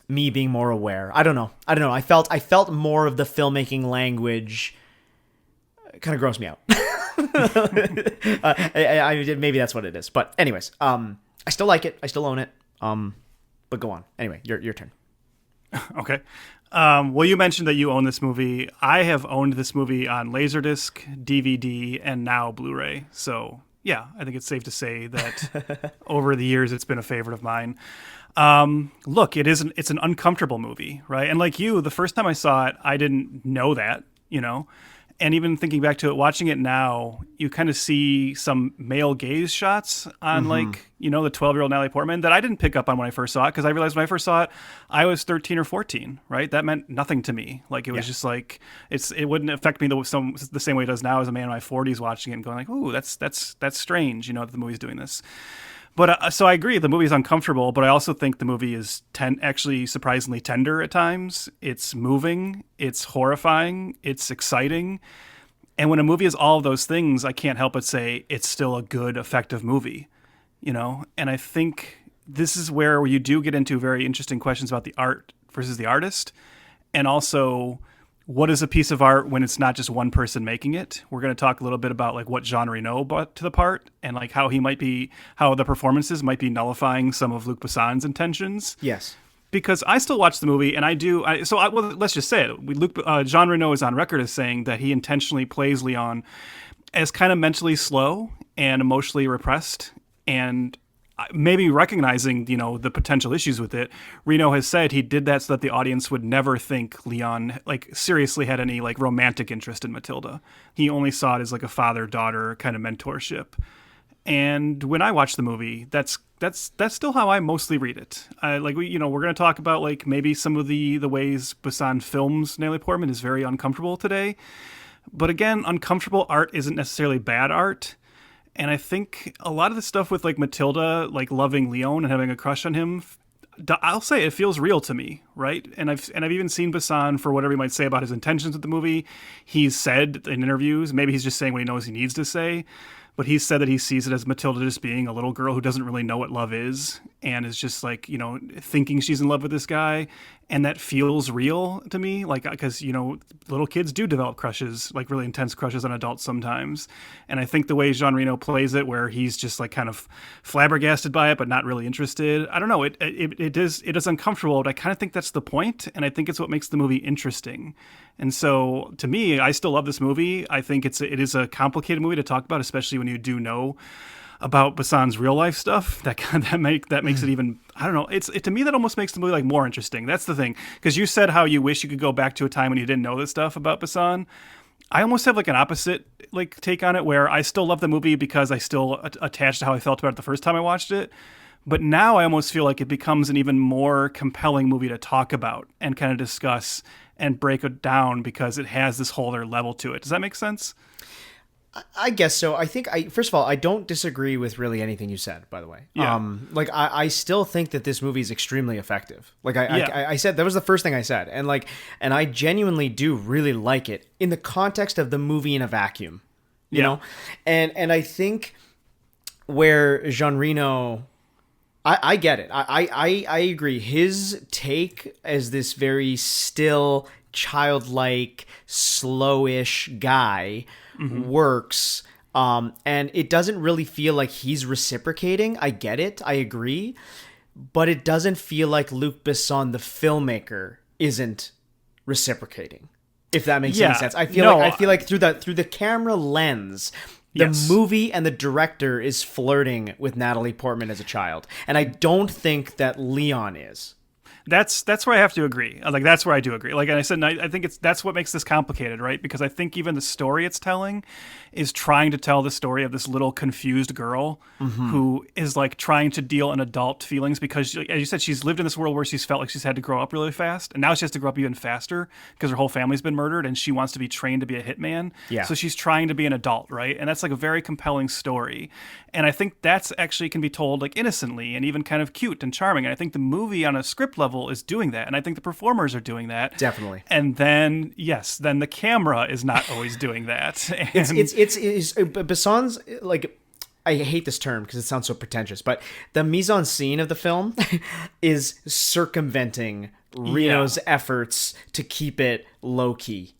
me being more aware. I don't know. I felt more of the filmmaking language kind of grossed me out. Maybe that's what it is, but anyways, I still like it. I still own it. But go on. Anyway, your turn. Okay. Well, you mentioned that you own this movie. I have owned this movie on Laserdisc, DVD, and now Blu-ray. So, yeah, I think it's safe to say that over the years it's been a favorite of mine. Look, it's an uncomfortable movie, right? And like you, the first time I saw it, I didn't know that, And even thinking back to it, watching it now, you kind of see some male gaze shots on like, the 12-year-old Natalie Portman that I didn't pick up on when I first saw it, because I realized when I first saw it, I was 13 or 14, right? That meant nothing to me. Like it was just like, it wouldn't affect me the same way it does now as a man in my 40s watching it and going like, ooh, that's strange, that the movie's doing this. But so I agree, the movie is uncomfortable, but I also think the movie is actually surprisingly tender at times. It's moving, it's horrifying, it's exciting. And when a movie is all of those things, I can't help but say it's still a good, effective movie, And I think this is where you do get into very interesting questions about the art versus the artist, and also what is a piece of art when it's not just one person making it. We're going to talk a little bit about like what Jean Reno brought to the part, and like how the performances might be nullifying some of Luc Besson's intentions. Yes. Because I still watch the movie, and let's just say it. Jean Reno is on record as saying that he intentionally plays Leon as kind of mentally slow and emotionally repressed, and maybe recognizing, the potential issues with it. Reno has said he did that so that the audience would never think Leon like seriously had any like romantic interest in Matilda. He only saw it as like a father-daughter kind of mentorship. And when I watch the movie, that's still how I mostly read it. We're going to talk about like maybe some of the ways Besson films Natalie Portman is very uncomfortable today. But again, uncomfortable art isn't necessarily bad art. And I think a lot of the stuff with like Matilda, like loving Leon and having a crush on him, I'll say it feels real to me, right? And I've even seen Besson, for whatever he might say about his intentions with the movie, he's said in interviews, maybe he's just saying what he knows he needs to say, but he's said that he sees it as Matilda just being a little girl who doesn't really know what love is and is just like, thinking she's in love with this guy. And that feels real to me, like, because, little kids do develop crushes, like really intense crushes on adults sometimes. And I think the way Jean Reno plays it, where he's just like kind of flabbergasted by it, but not really interested. I don't know. It is uncomfortable, but I kind of think that's the point. And I think it's what makes the movie interesting. And so to me, I still love this movie. I think it is a complicated movie to talk about, especially when you do know about Besson's real life stuff. That makes it even, I don't know. To me that almost makes the movie like more interesting. That's the thing, because you said how you wish you could go back to a time when you didn't know this stuff about Besson. I almost have like an opposite like take on it, where I still love the movie because I still attached to how I felt about it the first time I watched it. But now I almost feel like it becomes an even more compelling movie to talk about and kind of discuss and break it down, because it has this whole other level to it. Does that make sense? I guess so. I think first of all, I don't disagree with really anything you said, by the way. Yeah. I still think that this movie is extremely effective. Like I said, that was the first thing I said. And I genuinely do really like it in the context of the movie in a vacuum, you know? And I think where Jean Reno, I get it. I agree. His take as this very still, childlike, slowish guy works, and it doesn't really feel like he's reciprocating. I get it, I agree, but it doesn't feel like Luc Besson, the filmmaker, isn't reciprocating, if that makes any sense. I feel like through the camera lens, the movie and the director is flirting with Natalie Portman as a child, and I don't think that Leon is. That's where I have to agree. Like, that's where I do agree. Like I said, I think that's what makes this complicated, right? Because I think even the story it's telling is trying to tell the story of this little confused girl who is like trying to deal in adult feelings, because, as you said, she's lived in this world where she's felt like she's had to grow up really fast, and now she has to grow up even faster because her whole family's been murdered, and she wants to be trained to be a hitman. Yeah. So she's trying to be an adult, right? And that's like a very compelling story. And I think that's actually can be told like innocently and even kind of cute and charming. And I think the movie on a script level is doing that. And I think the performers are doing that. Definitely. And then, then the camera is not always doing that. And it's Besson's, like, I hate this term because it sounds so pretentious, but the mise en scene of the film is circumventing Reno's efforts to keep it low key.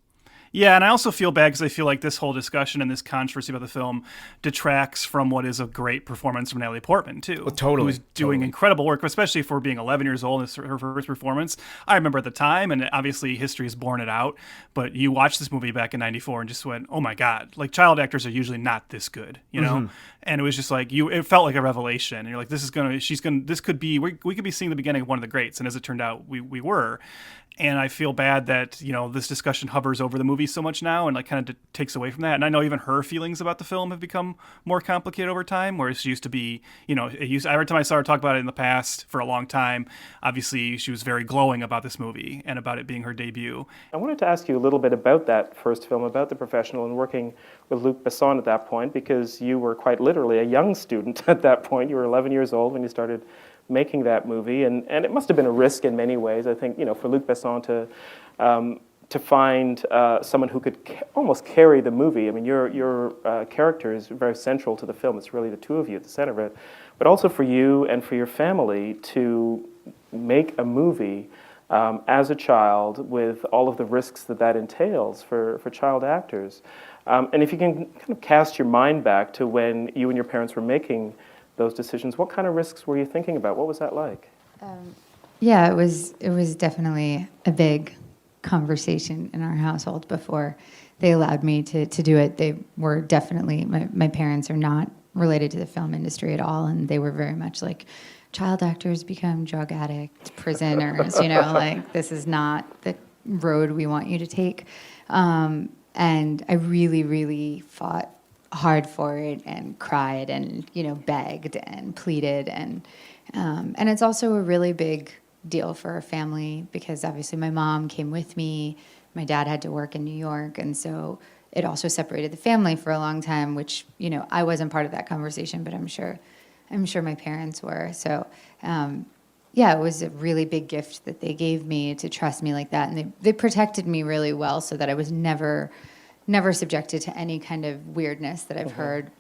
Yeah, and I also feel bad because I feel like this whole discussion and this controversy about the film detracts from what is a great performance from Natalie Portman, too. Well, totally. Who's doing incredible work, especially for being 11 years old. It's her first performance. I remember at the time, and obviously history has borne it out, but you watched this movie back in 94 and just went, oh my God. Like, child actors are usually not this good, you know? And it was just like, it felt like a revelation. And you're like, this could be, we could be seeing the beginning of one of the greats. And as it turned out, we were. And I feel bad that, this discussion hovers over the movie so much now and like kind of takes away from that. And I know even her feelings about the film have become more complicated over time, whereas she used to be, every time I saw her talk about it in the past for a long time, obviously she was very glowing about this movie and about it being her debut. I wanted to ask you a little bit about that first film, about The Professional, and working with Luc Besson at that point, because you were quite literally a young student at that point. You were 11 years old when you started making that movie, and it must have been a risk in many ways. I think, for Luc Besson to find someone who could almost carry the movie. I mean, your character is very central to the film. It's really the two of you at the center of it. But also for you and for your family to make a movie as a child with all of the risks that entails for child actors. And if you can kind of cast your mind back to when you and your parents were making those decisions, what kind of risks were you thinking about? What was that like? Yeah, it was definitely a big conversation in our household before they allowed me to do it. They were definitely, my parents are not related to the film industry at all, and they were very much like, child actors become drug addict prisoners, like this is not the road we want you to take. And I really, really fought hard for it and cried and begged and pleaded, and it's also a really big deal for our family because obviously my mom came with me, my dad had to work in New York, and so it also separated the family for a long time, which I wasn't part of that conversation, but I'm sure my parents were. So it was a really big gift that they gave me to trust me like that, and they protected me really well so that I was never subjected to any kind of weirdness that I've heard,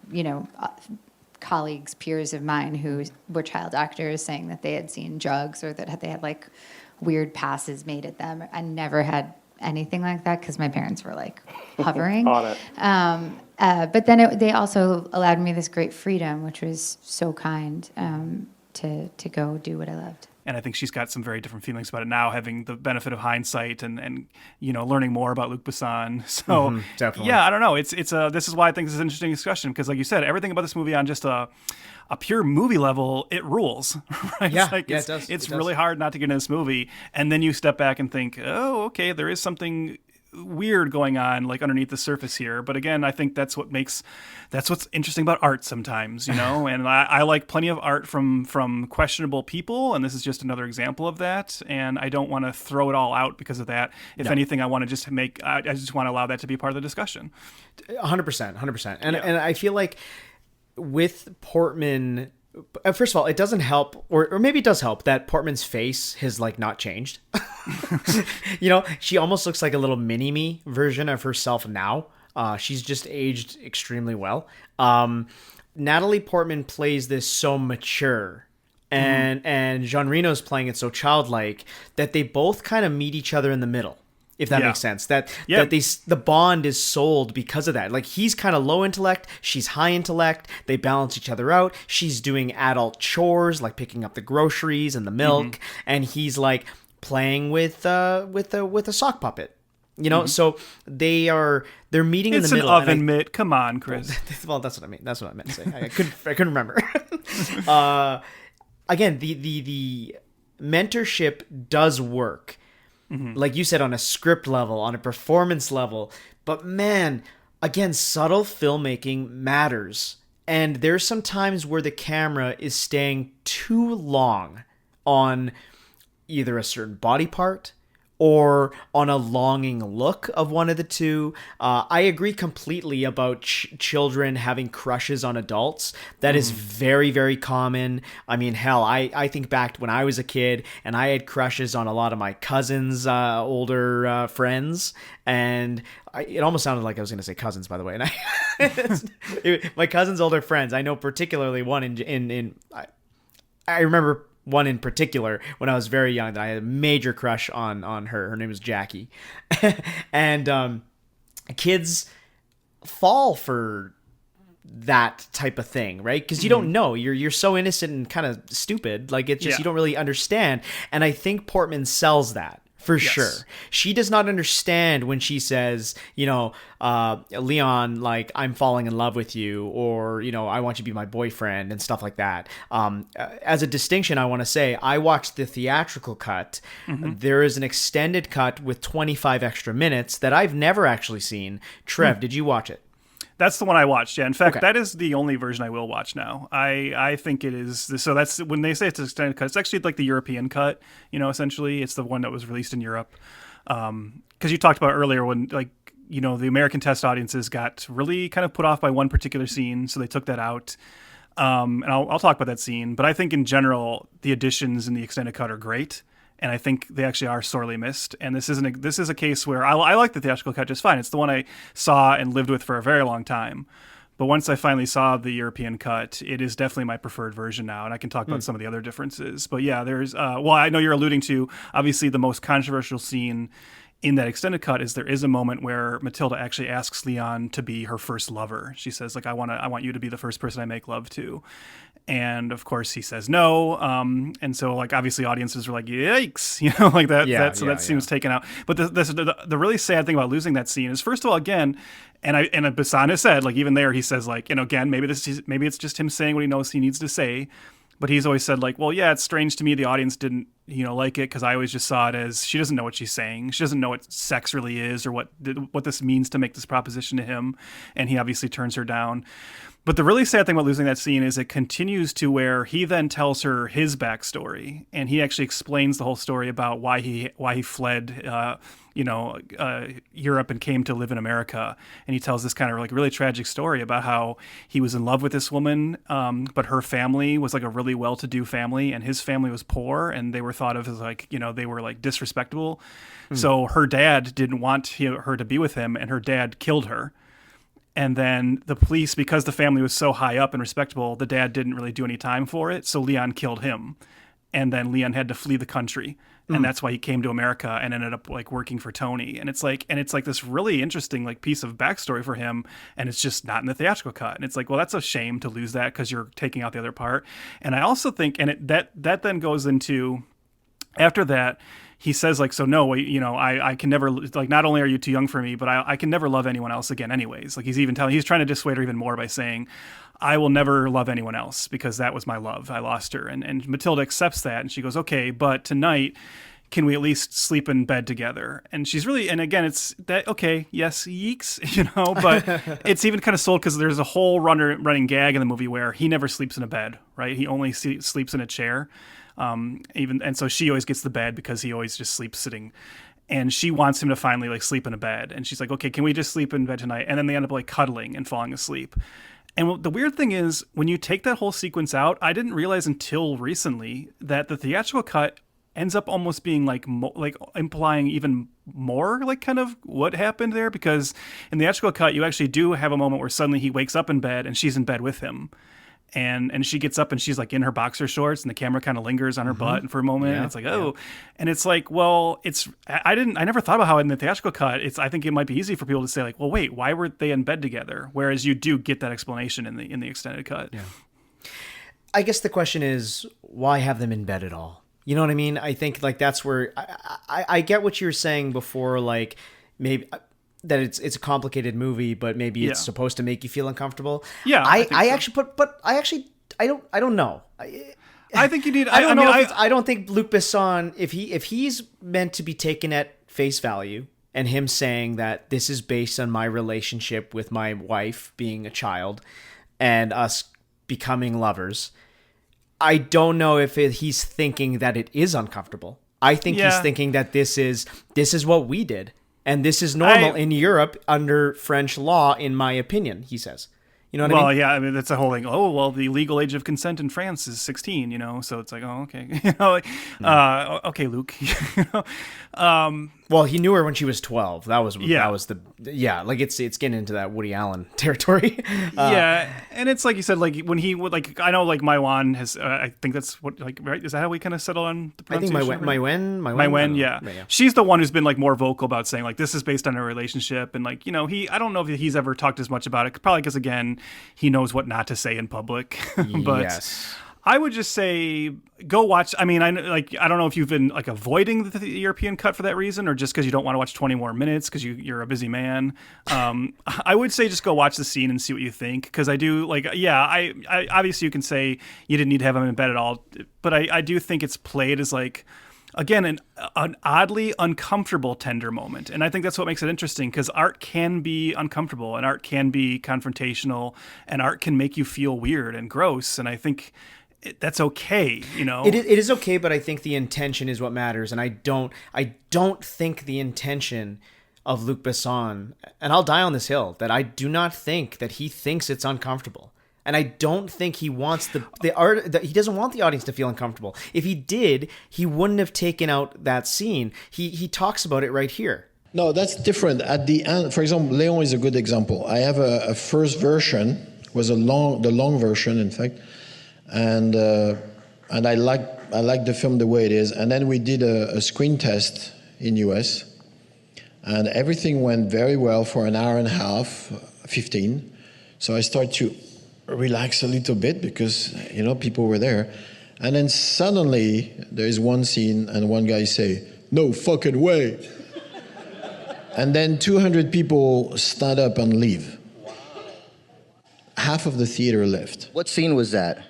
colleagues, peers of mine who were child actors saying that they had seen drugs or that they had like weird passes made at them. I never had anything like that because my parents were like hovering. On it. But then they also allowed me this great freedom, which was so kind, to go do what I loved. And I think she's got some very different feelings about it now, having the benefit of hindsight and learning more about Luc Besson. So definitely. Yeah, I don't know. This is why I think this is an interesting discussion because, like you said, everything about this movie on just a pure movie level, it rules. Right? Yeah, it does. It's really hard not to get into this movie, and then you step back and think, oh, okay, there is something weird going on like underneath the surface here. But again, I think that's what's interesting about art sometimes, and I like plenty of art from questionable people, and this is just another example of that, and I don't want to throw it all out because of that. If anything, I want to just I just want to allow that to be part of the discussion. 100%. And I feel like with Portman, first of all, it doesn't help, or maybe it does help that Portman's face has like not changed. She almost looks like a little mini-me version of herself now. She's just aged extremely well. Natalie Portman plays this so mature, and Jean Reno's playing it so childlike that they both kind of meet each other in the middle. If that makes sense, that the bond is sold because of that. Like he's kind of low intellect, she's high intellect. They balance each other out. She's doing adult chores like picking up the groceries and the milk, and he's like playing with a sock puppet. So they're meeting in the middle. It's an oven mitt. Come on, Chris. Well, that's what I mean. That's what I meant to say. I couldn't remember. Again, the mentorship does work. Like you said, on a script level, on a performance level. But man, again, subtle filmmaking matters. And there's some times where the camera is staying too long on either a certain body part or on a longing look of one of the two. I agree completely about children having crushes on adults. That is very, very common. I mean, hell, I think back when I was a kid and I had crushes on a lot of my cousins' older friends. And it almost sounded like I was going to say cousins, by the way. And my cousins' older friends, I know particularly one I remember one in particular when I was very young that I had a major crush on her. Her name was Jackie. And kids fall for that type of thing, right? Because you don't know. You're so innocent and kind of stupid. Like it's just you don't really understand. And I think Portman sells that For Yes. sure. She does not understand when she says, Leon, like, I'm falling in love with you, or, I want you to be my boyfriend and stuff like that. As a distinction, I want to say, I watched the theatrical cut. Mm-hmm. There is an extended cut with 25 extra minutes that I've never actually seen. Trev, did you watch it? That's the one I watched. Yeah. In fact, Okay. that is the only version I will watch now. I think it is. So that's when they say it's an extended cut. It's actually like the European cut. Essentially, it's the one that was released in Europe. Because you talked about earlier when the American test audiences got really kind of put off by one particular scene, so they took that out. And I'll talk about that scene. But I think in general, the additions in the extended cut are great. And I think they actually are sorely missed. And this is a case where I like the theatrical cut just fine. It's the one I saw and lived with for a very long time. But once I finally saw the European cut, it is definitely my preferred version now. And I can talk about some of the other differences. But yeah, there's, I know you're alluding to, obviously, the most controversial scene in that extended cut is there is a moment where Matilda actually asks Leon to be her first lover. She says, I want you to be the first person I make love to. And of course he says no. And so obviously audiences are like, yikes, that. So that scene was taken out. But the really sad thing about losing that scene is, first of all, again, and Besson has said, even there, he says again, maybe it's just him saying what he knows he needs to say. But he's always said it's strange to me the audience didn't, like it, because I always just saw it as she doesn't know what she's saying. She doesn't know what sex really is or what this means to make this proposition to him. And he obviously turns her down. But the really sad thing about losing that scene is it continues to where he then tells her his backstory, and he actually explains the whole story about why he fled, Europe and came to live in America. And he tells this kind of really tragic story about how he was in love with this woman, but her family was a really well-to-do family, and his family was poor, and they were thought of as they were disrespectable. So her dad didn't want her to be with him, and her dad killed her. And then the police, because the family was so high up and respectable, the dad didn't really do any time for it. So Leon killed him. And then Leon had to flee the country. And that's why he came to America and ended up working for Tony. And it's this really interesting piece of backstory for him. And it's just not in the theatrical cut. And it's well, that's a shame to lose that because you're taking out the other part. And I also think, that then goes into, after that, he says so no, I can never, not only are you too young for me, but I can never love anyone else again anyways. He's trying to dissuade her even more by saying, I will never love anyone else because that was my love. I lost her. And Matilda accepts that. And she goes, okay, but tonight, can we at least sleep in bed together? And she's really, and again, it's that, okay, yes, yeeks, but it's even kind of sold because there's a whole running gag in the movie where he never sleeps in a bed, right? He only sleeps in a chair. And so she always gets the bed because he always just sleeps sitting, and she wants him to finally sleep in a bed. And she's like, okay, can we just sleep in bed tonight? And then they end up cuddling and falling asleep. And the weird thing is, when you take that whole sequence out, I didn't realize until recently that the theatrical cut ends up almost being implying even more kind of what happened there, because in the theatrical cut you actually do have a moment where suddenly he wakes up in bed and she's in bed with him. And she gets up and she's in her boxer shorts, and the camera kind of lingers on her butt for a moment. Yeah, and it's and it's well, I never thought about how in the theatrical cut, I think it might be easy for people to say well, wait, why were they in bed together? Whereas you do get that explanation in the extended cut. Yeah. I guess the question is, why have them in bed at all? You know what I mean? I think that's where I get what you were saying before, maybe that it's a complicated movie, but maybe it's supposed to make you feel uncomfortable. Yeah, I don't know. I think you need. I don't think Luc Besson, if he's meant to be taken at face value, and him saying that this is based on my relationship with my wife being a child, and us becoming lovers, I don't know if he's thinking that it is uncomfortable. I think he's thinking that this is what we did. And this is normal in Europe under French law, in my opinion, he says. You know what I mean? Well, yeah, I mean, that's a whole thing. Oh, well, the legal age of consent in France is 16, so it's oh, okay. Okay, Luke. Well, he knew her when she was 12. That was it's getting into that Woody Allen territory. And it's like you said, when he would, I know, Maiwan has, I think that's what, right? Is that how we kind of settle on the pronunciation? I think Maiwen, yeah. She's the one who's been, more vocal about saying, this is based on a relationship. And, I don't know if he's ever talked as much about it, probably because, again, he knows what not to say in public. But yes. I would just say go watch. I mean, I don't know if you've been like avoiding the European cut for that reason, or just because you don't want to watch 20 more minutes because you're a busy man. I would say just go watch the scene and see what you think, because I do like. Yeah, I obviously you can say you didn't need to have him in bed at all, but I do think it's played as like, again, an oddly uncomfortable tender moment. And I think that's what makes it interesting, because art can be uncomfortable and art can be confrontational and art can make you feel weird and gross. And I think that's okay, you know? It is okay, but I think the intention is what matters. And I don't think the intention of Luc Besson, and I'll die on this hill, that I do not think that he thinks it's uncomfortable. And I don't think he wants the art, that he doesn't want the audience to feel uncomfortable. If he did, he wouldn't have taken out that scene. He talks about it right here. No, that's different. At the end, for example, Leon is a good example. I have a first version, was the long version, in fact, and I like the film the way it is. And then we did a screen test in US, and everything went very well for an hour and a half, 15. So I started to relax a little bit because, you know, people were there. And then suddenly there is one scene and one guy say, "No fucking way." And then 200 people stand up and leave. Wow. Half of the theater left. What scene was that?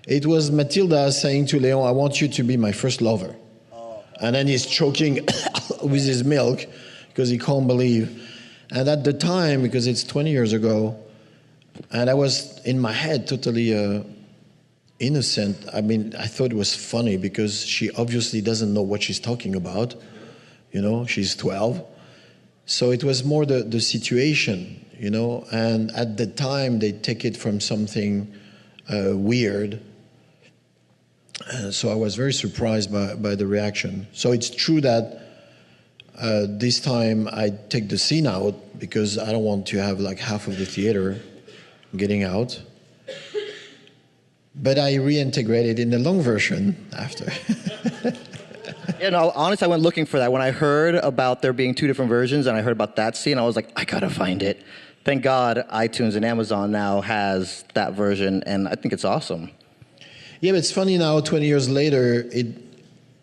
It was Matilda saying to Leon, "I want you to be my first lover." Oh. And then he's choking with his milk because he can't believe. And at the time, because it's 20 years ago, and I was in my head totally innocent. I mean, I thought it was funny because she obviously doesn't know what she's talking about. You know, she's 12. So it was more the situation, you know. And at the time, they take it from something weird. So I was very surprised by the reaction. So it's true that this time I take the scene out because I don't want to have like half of the theater getting out. But I reintegrated in the long version after. Yeah, no, honestly, I went looking for that. When I heard about there being two different versions and I heard about that scene, I was like, I gotta find it. Thank God iTunes and Amazon now has that version, and I think it's awesome. Yeah, but it's funny now, 20 years later,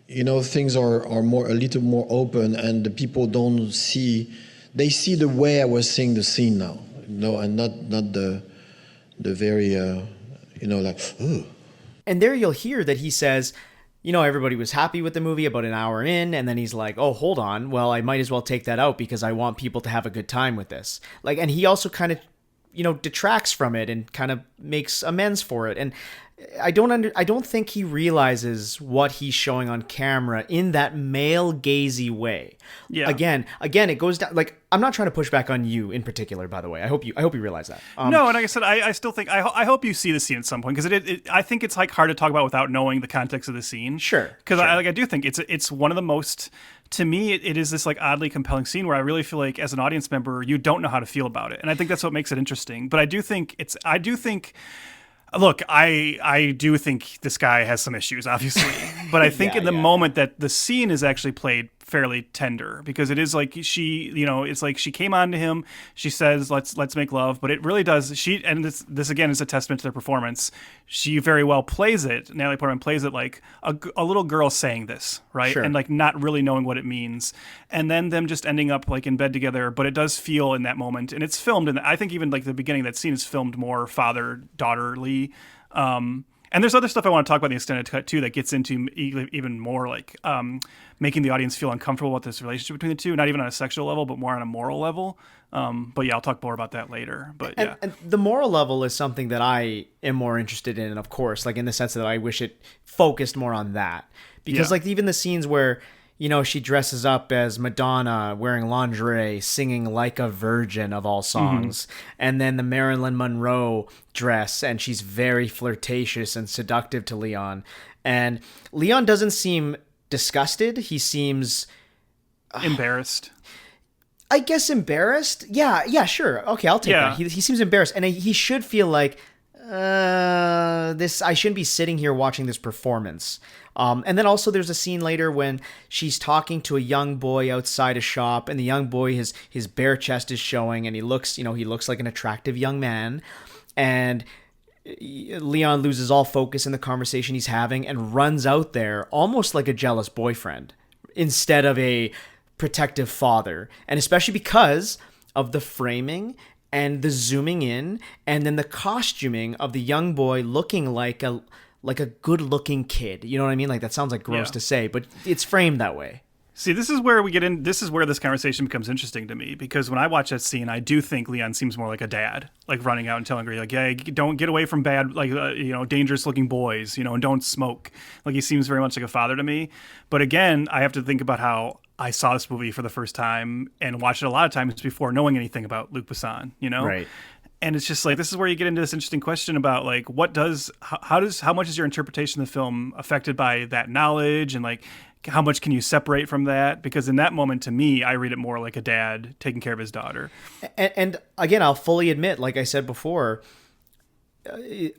you know, things are a little more open, and the people don't see, they see the way I was seeing the scene now, you know, and not the very, you know, like, ooh. And there you'll hear that he says, you know, everybody was happy with the movie about an hour in, and then he's like, oh, hold on, well, I might as well take that out because I want people to have a good time with this. Like, and he also kind of, you know, detracts from it and kind of makes amends for it. And I don't think he realizes what he's showing on camera in that male gazy way. Yeah. Again, it goes down. Like, I'm not trying to push back on you in particular, by the way. I hope you realize that. No, and like I said, I still think I hope you see the scene at some point, because I think it's like hard to talk about without knowing the context of the scene. Sure. Because I do think it's one of the most. To me, it is this like oddly compelling scene where I really feel like as an audience member, you don't know how to feel about it, and I think that's what makes it interesting. But I do think. Look, I do think this guy has some issues, obviously, but I think in the moment that the scene is actually played fairly tender, because it is like she, you know, it's like she came on to him, she says, let's make love, but it really does, and this again is a testament to their performance. She very well plays it, Natalie Portman plays it like a little girl saying this, right? Sure. And like not really knowing what it means, and then them just ending up like in bed together, but it does feel in that moment, and it's filmed, and I think even like the beginning of that scene is filmed more father-daughterly. And there's other stuff I want to talk about in the extended cut too that gets into even more like making the audience feel uncomfortable with this relationship between the two, not even on a sexual level, but more on a moral level. But yeah, I'll talk more about that later. But yeah, and the moral level is something that I am more interested in, of course, like in the sense that I wish it focused more on that, because like even the scenes where, you know, she dresses up as Madonna wearing lingerie, singing Like a Virgin of all songs. Mm-hmm. And then the Marilyn Monroe dress, and she's very flirtatious and seductive to Leon. And Leon doesn't seem disgusted. He seems... embarrassed. I guess embarrassed? Yeah, sure. Okay, I'll take that. He seems embarrassed. And he should feel like, I shouldn't be sitting here watching this performance. And then also there's a scene later when she's talking to a young boy outside a shop, and the young boy, his bare chest is showing, and he looks like an attractive young man. And Leon loses all focus in the conversation he's having and runs out there almost like a jealous boyfriend instead of a protective father. And especially because of the framing and the zooming in and then the costuming of the young boy looking like a good-looking kid. You know what I mean? Like, that sounds like gross to say, but it's framed that way. See, this is where this is where this conversation becomes interesting to me, because when I watch that scene, I do think Leon seems more like a dad, like running out and telling Gary, like, yeah, don't get away from bad, like, dangerous looking boys, and don't smoke. Like, he seems very much like a father to me. But again, I have to think about how I saw this movie for the first time and watched it a lot of times before knowing anything about Luc Besson, Right. And it's just like, this is where you get into this interesting question about like, how much is your interpretation of the film affected by that knowledge, and like, how much can you separate from that? Because in that moment, to me, I read it more like a dad taking care of his daughter. And again, I'll fully admit, like I said before,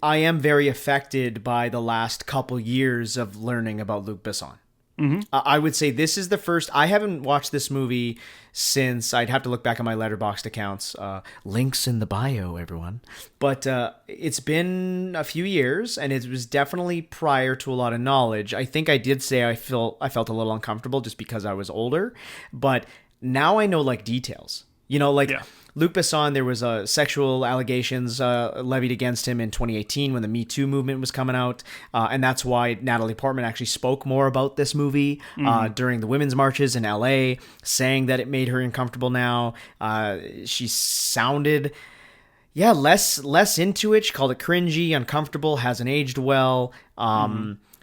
I am very affected by the last couple years of learning about Luc Besson. Mm-hmm. I would say this is the first. I haven't watched this movie since, I'd have to look back at my Letterboxd accounts. Links in the bio, everyone. But it's been a few years, and it was definitely prior to a lot of knowledge. I think I did say I felt a little uncomfortable just because I was older. But now I know like details. Luc Besson, there was sexual allegations levied against him in 2018 when the Me Too movement was coming out. And that's why Natalie Portman actually spoke more about this movie during the women's marches in LA, saying that it made her uncomfortable now. She sounded, less into it. She called it cringy, uncomfortable, hasn't aged well.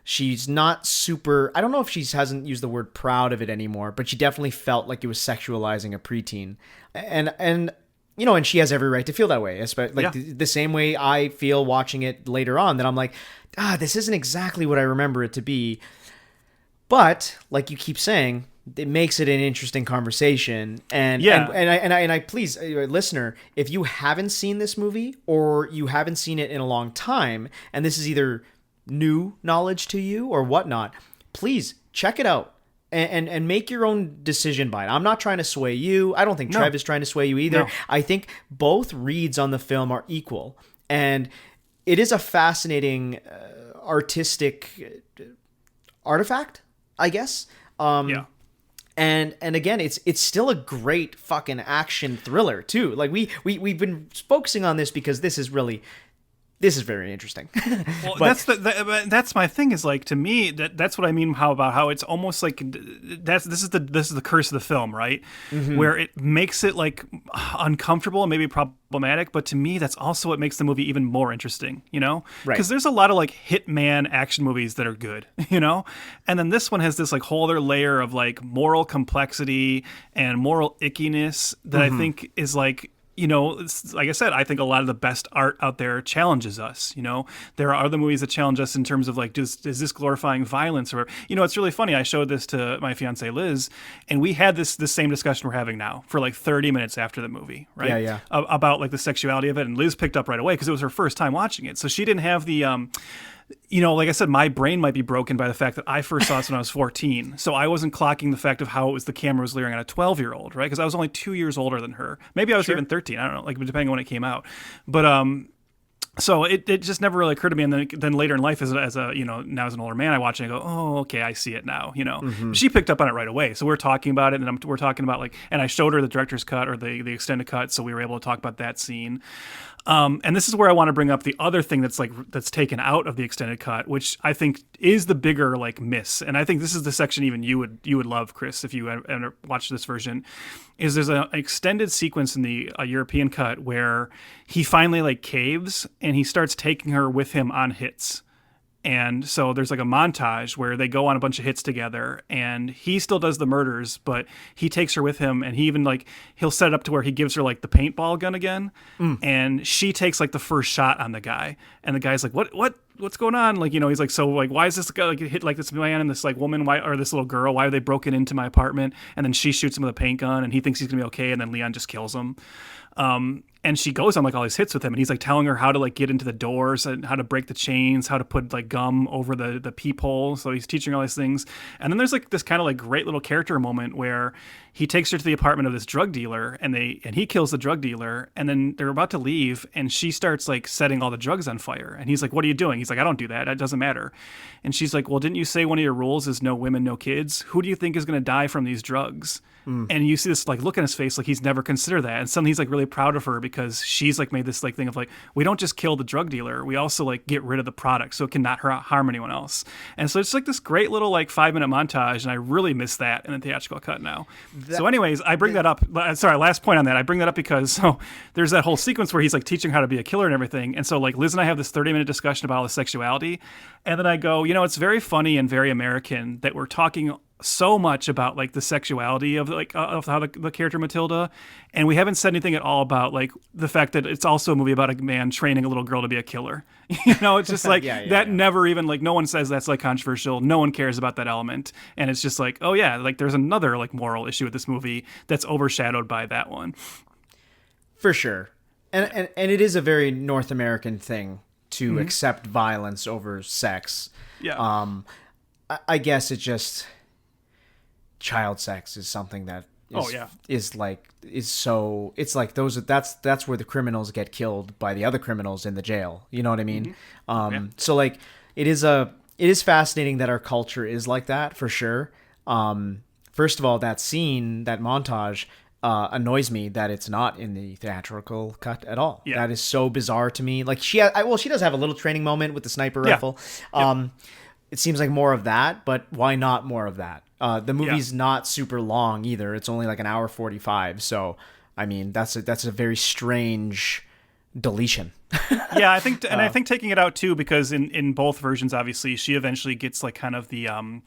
She's not super, I don't know if she hasn't used the word proud of it anymore, but she definitely felt like it was sexualizing a preteen. And she has every right to feel that way. The same way I feel watching it later on, that I'm like, this isn't exactly what I remember it to be. But like you keep saying, it makes it an interesting conversation. And I please, listener, if you haven't seen this movie or you haven't seen it in a long time, and this is either new knowledge to you or whatnot, please check it out and make your own decision by it. I'm not trying to sway you. I don't think Trev is trying to sway you either. No. I think both reads on the film are equal, and it is a fascinating artistic artifact, I guess. And again, it's still a great fucking action thriller too. Like we've been focusing on this because this is very interesting. Well, but that's my thing, is like, to me, that's what I mean how it's almost like this is the curse of the film, right? Mm-hmm. Where it makes it like uncomfortable and maybe problematic, but to me that's also what makes the movie even more interesting, Right. Because there's a lot of like hitman action movies that are good, and then this one has this like whole other layer of like moral complexity and moral ickiness that I think is like, like I said, I think a lot of the best art out there challenges us. There are other movies that challenge us in terms of like, is this glorifying violence? Or, it's really funny. I showed this to my fiance Liz, and we had this same discussion we're having now for like 30 minutes after the movie, right? Yeah. About like the sexuality of it. And Liz picked up right away because it was her first time watching it. So she didn't have the, like I said, my brain might be broken by the fact that I first saw this when I was 14. So I wasn't clocking the fact of how the camera was leering on a 12-year-old, right? Because I was only 2 years older than her. Maybe I was even 13. I don't know, like depending on when it came out. But so it just never really occurred to me. And then later in life, as a now as an older man, I watch it and I go, oh, okay, I see it now. She picked up on it right away. So we're talking about it, and we're talking about like, and I showed her the director's cut or the extended cut, so we were able to talk about that scene. And this is where I want to bring up the other thing that's taken out of the extended cut, which I think is the bigger like miss. And I think this is the section even you would love, Chris, if you ever watched this version. Is there's an extended sequence in the European cut where he finally like caves and he starts taking her with him on hits. And so there's like a montage where they go on a bunch of hits together, and he still does the murders, but he takes her with him, and he even like, he'll set it up to where he gives her like the paintball gun again. And she takes like the first shot on the guy, and the guy's like, what's going on? Like, he's like, so like, why is this guy like hit like this man and this like woman, or this little girl, why are they broken into my apartment? And then she shoots him with a paint gun, and he thinks he's gonna be okay. And then Leon just kills him. And she goes on like all these hits with him, and he's like telling her how to like get into the doors and how to break the chains, how to put like gum over the peephole. So he's teaching her all these things. And then there's like this kind of like great little character moment where he takes her to the apartment of this drug dealer, and he kills the drug dealer, and then they're about to leave, and she starts like setting all the drugs on fire. And he's like, "What are you doing?" He's like, "I don't do that. It doesn't matter." And she's like, "Well, didn't you say one of your rules is no women, no kids? Who do you think is going to die from these drugs?" And you see this like look on his face, like he's never considered that. And suddenly he's like really proud of her because she's like made this like thing of like, we don't just kill the drug dealer, we also like get rid of the product so it can not harm anyone else. And so it's like this great little like 5-minute montage, and I really miss that in the theatrical cut now. So anyways, I bring that up. Sorry, last point on that. I bring that up because there's that whole sequence where he's like teaching how to be a killer and everything. And so like Liz and I have this 30-minute discussion about all the sexuality. And then I go, it's very funny and very American that we're talking so much about like the sexuality of like of how the character Matilda, and we haven't said anything at all about like the fact that it's also a movie about a man training a little girl to be a killer. It's just like never even like no one says that's like controversial. No one cares about that element, and it's just like, oh yeah, like there's another like moral issue with this movie that's overshadowed by that one. For sure, and it is a very North American thing to accept violence over sex. Yeah. I guess it just. Child sex is something that is so it's like that's where the criminals get killed by the other criminals in the jail. You know what I mean? So like it is fascinating that our culture is like that for sure. First of all, that scene, that montage annoys me that it's not in the theatrical cut at all. Yeah. That is so bizarre to me. Like she does have a little training moment with the sniper rifle. It seems like more of that, but why not more of that? The movie's not super long either. It's only like an hour 45. So, I mean, that's a very strange deletion. Yeah, I think taking it out too, because in both versions, obviously, she eventually gets like kind of the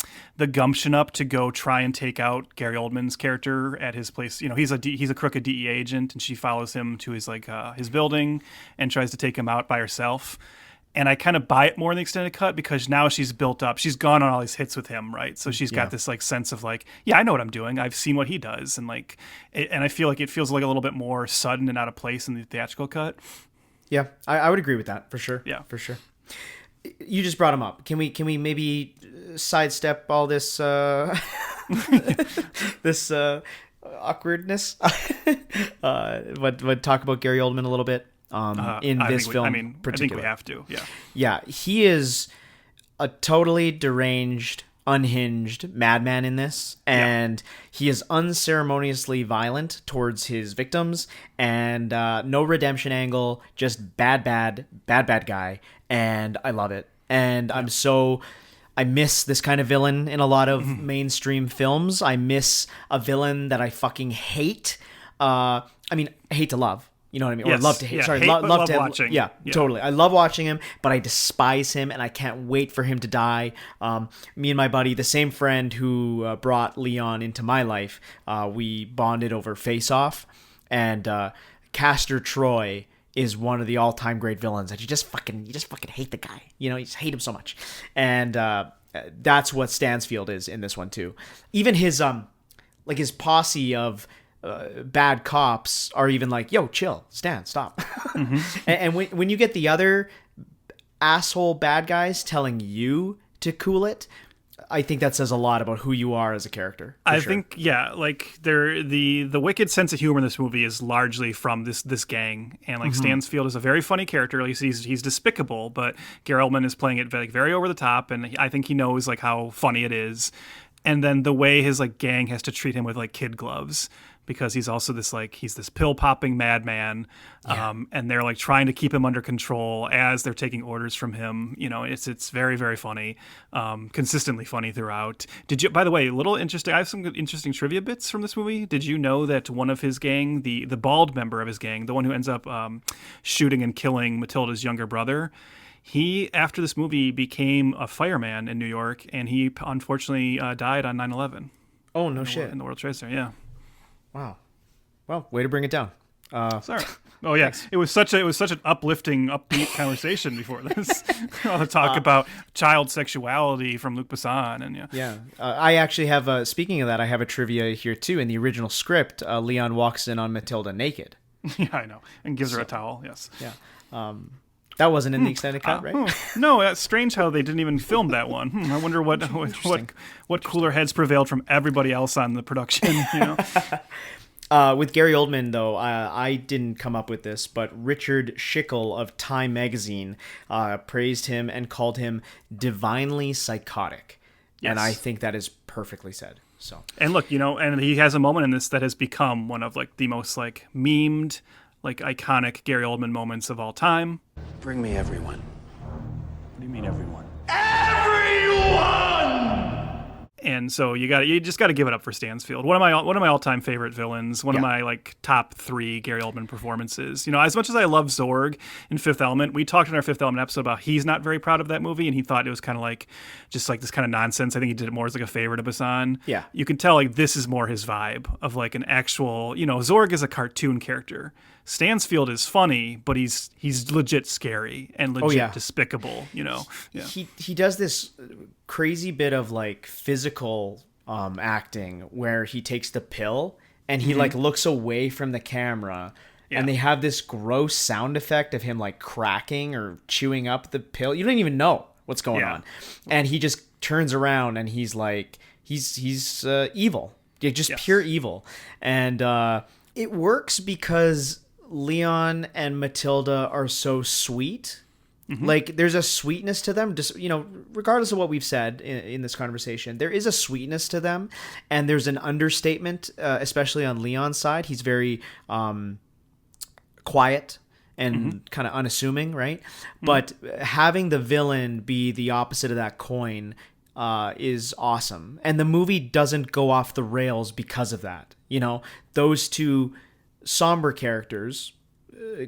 gumption up to go try and take out Gary Oldman's character at his place. He's a crooked DEA agent, and she follows him to his his building and tries to take him out by herself. And I kind of buy it more in the extended cut because now she's built up. She's gone on all these hits with him, right? So she's got this like sense of like, yeah, I know what I'm doing. I've seen what he does, and like, and I feel like it feels like a little bit more sudden and out of place in the theatrical cut. Yeah, I would agree with that for sure. Yeah, for sure. You just brought him up. Can we maybe sidestep all this this awkwardness? But talk about Gary Oldman a little bit. In this film, particularly. I think we have to. Yeah, he is a totally deranged, unhinged madman in this, and he is unceremoniously violent towards his victims, and no redemption angle, just bad guy, and I love it. And I miss this kind of villain in a lot of mainstream films. I miss a villain that I fucking hate. I hate to love. You know what I mean? Or love to hate. Yeah, Sorry, hate, love to watching. Yeah, totally. I love watching him, but I despise him, and I can't wait for him to die. Me and my buddy, the same friend who brought Leon into my life, we bonded over Face Off, and Castor Troy is one of the all-time great villains that you just fucking hate the guy. You just hate him so much, and that's what Stansfield is in this one too. Even his his posse of bad cops are even like, yo, chill, Stan, stop. And when you get the other asshole bad guys telling you to cool it, I think that says a lot about who you are as a character. I think, like the wicked sense of humor in this movie is largely from this gang, and like Stansfield is a very funny character. At least he's despicable, but Gary Oldman is playing it like very over the top, and I think he knows like how funny it is. And then the way his like gang has to treat him with like kid gloves, because he's also this like he's this pill popping madman, and they're like trying to keep him under control as they're taking orders from him. It's very, very funny, consistently funny throughout. By the way, a little interesting. I have some good, interesting trivia bits from this movie. Did you know that one of his gang, the bald member of his gang, the one who ends up shooting and killing Matilda's younger brother, he, after this movie, became a fireman in New York, and he unfortunately died on 9/11. Oh, no shit. In the World Trade Center, yeah. Wow. Well, way to bring it down. Sorry. Oh, yeah. Thanks. It was such an uplifting, upbeat conversation before this. All the talk about child sexuality from Luc Besson. And I actually have, speaking of that, I have a trivia here, too. In the original script, Leon walks in on Matilda naked. Yeah, I know. And gives her a towel, yes. Yeah. That wasn't in the extended cut, right? No, it's strange how they didn't even film that one. I wonder what cooler heads prevailed from everybody else on the production, you know? With Gary Oldman, though, I didn't come up with this, but Richard Schickel of Time magazine praised him and called him divinely psychotic. Yes. And I think that is perfectly said. So. And look, you know, and he has a moment in this that has become one of like the most like memed, like iconic Gary Oldman moments of all time. Bring me everyone. What do you mean everyone? And so you just got to give it up for Stansfield. One of my all-time favorite villains. One of my like top 3 Gary Oldman performances. You know, as much as I love Zorg in Fifth Element, we talked in our Fifth Element episode about he's not very proud of that movie, and he thought it was kind of like just like this kind of nonsense. I think he did it more as like a favor to Besson. Yeah, you can tell like this is more his vibe of like an actual. You know, Zorg is a cartoon character. Stansfield is funny, but he's legit scary and legit despicable, you know. Yeah. He does this crazy bit of like physical acting where he takes the pill and he like looks away from the camera and they have this gross sound effect of him like cracking or chewing up the pill. You don't even know what's going on. And he just turns around and he's like he's evil. Yeah, just pure evil. And it works because Leon and Matilda are so sweet. Like there's a sweetness to them, just, you know, regardless of what we've said in this conversation, there is a sweetness to them, and there's an understatement, especially on Leon's side. He's very quiet and kind of unassuming, right? But having the villain be the opposite of that coin is awesome, and the movie doesn't go off the rails because of that. You know, those two somber characters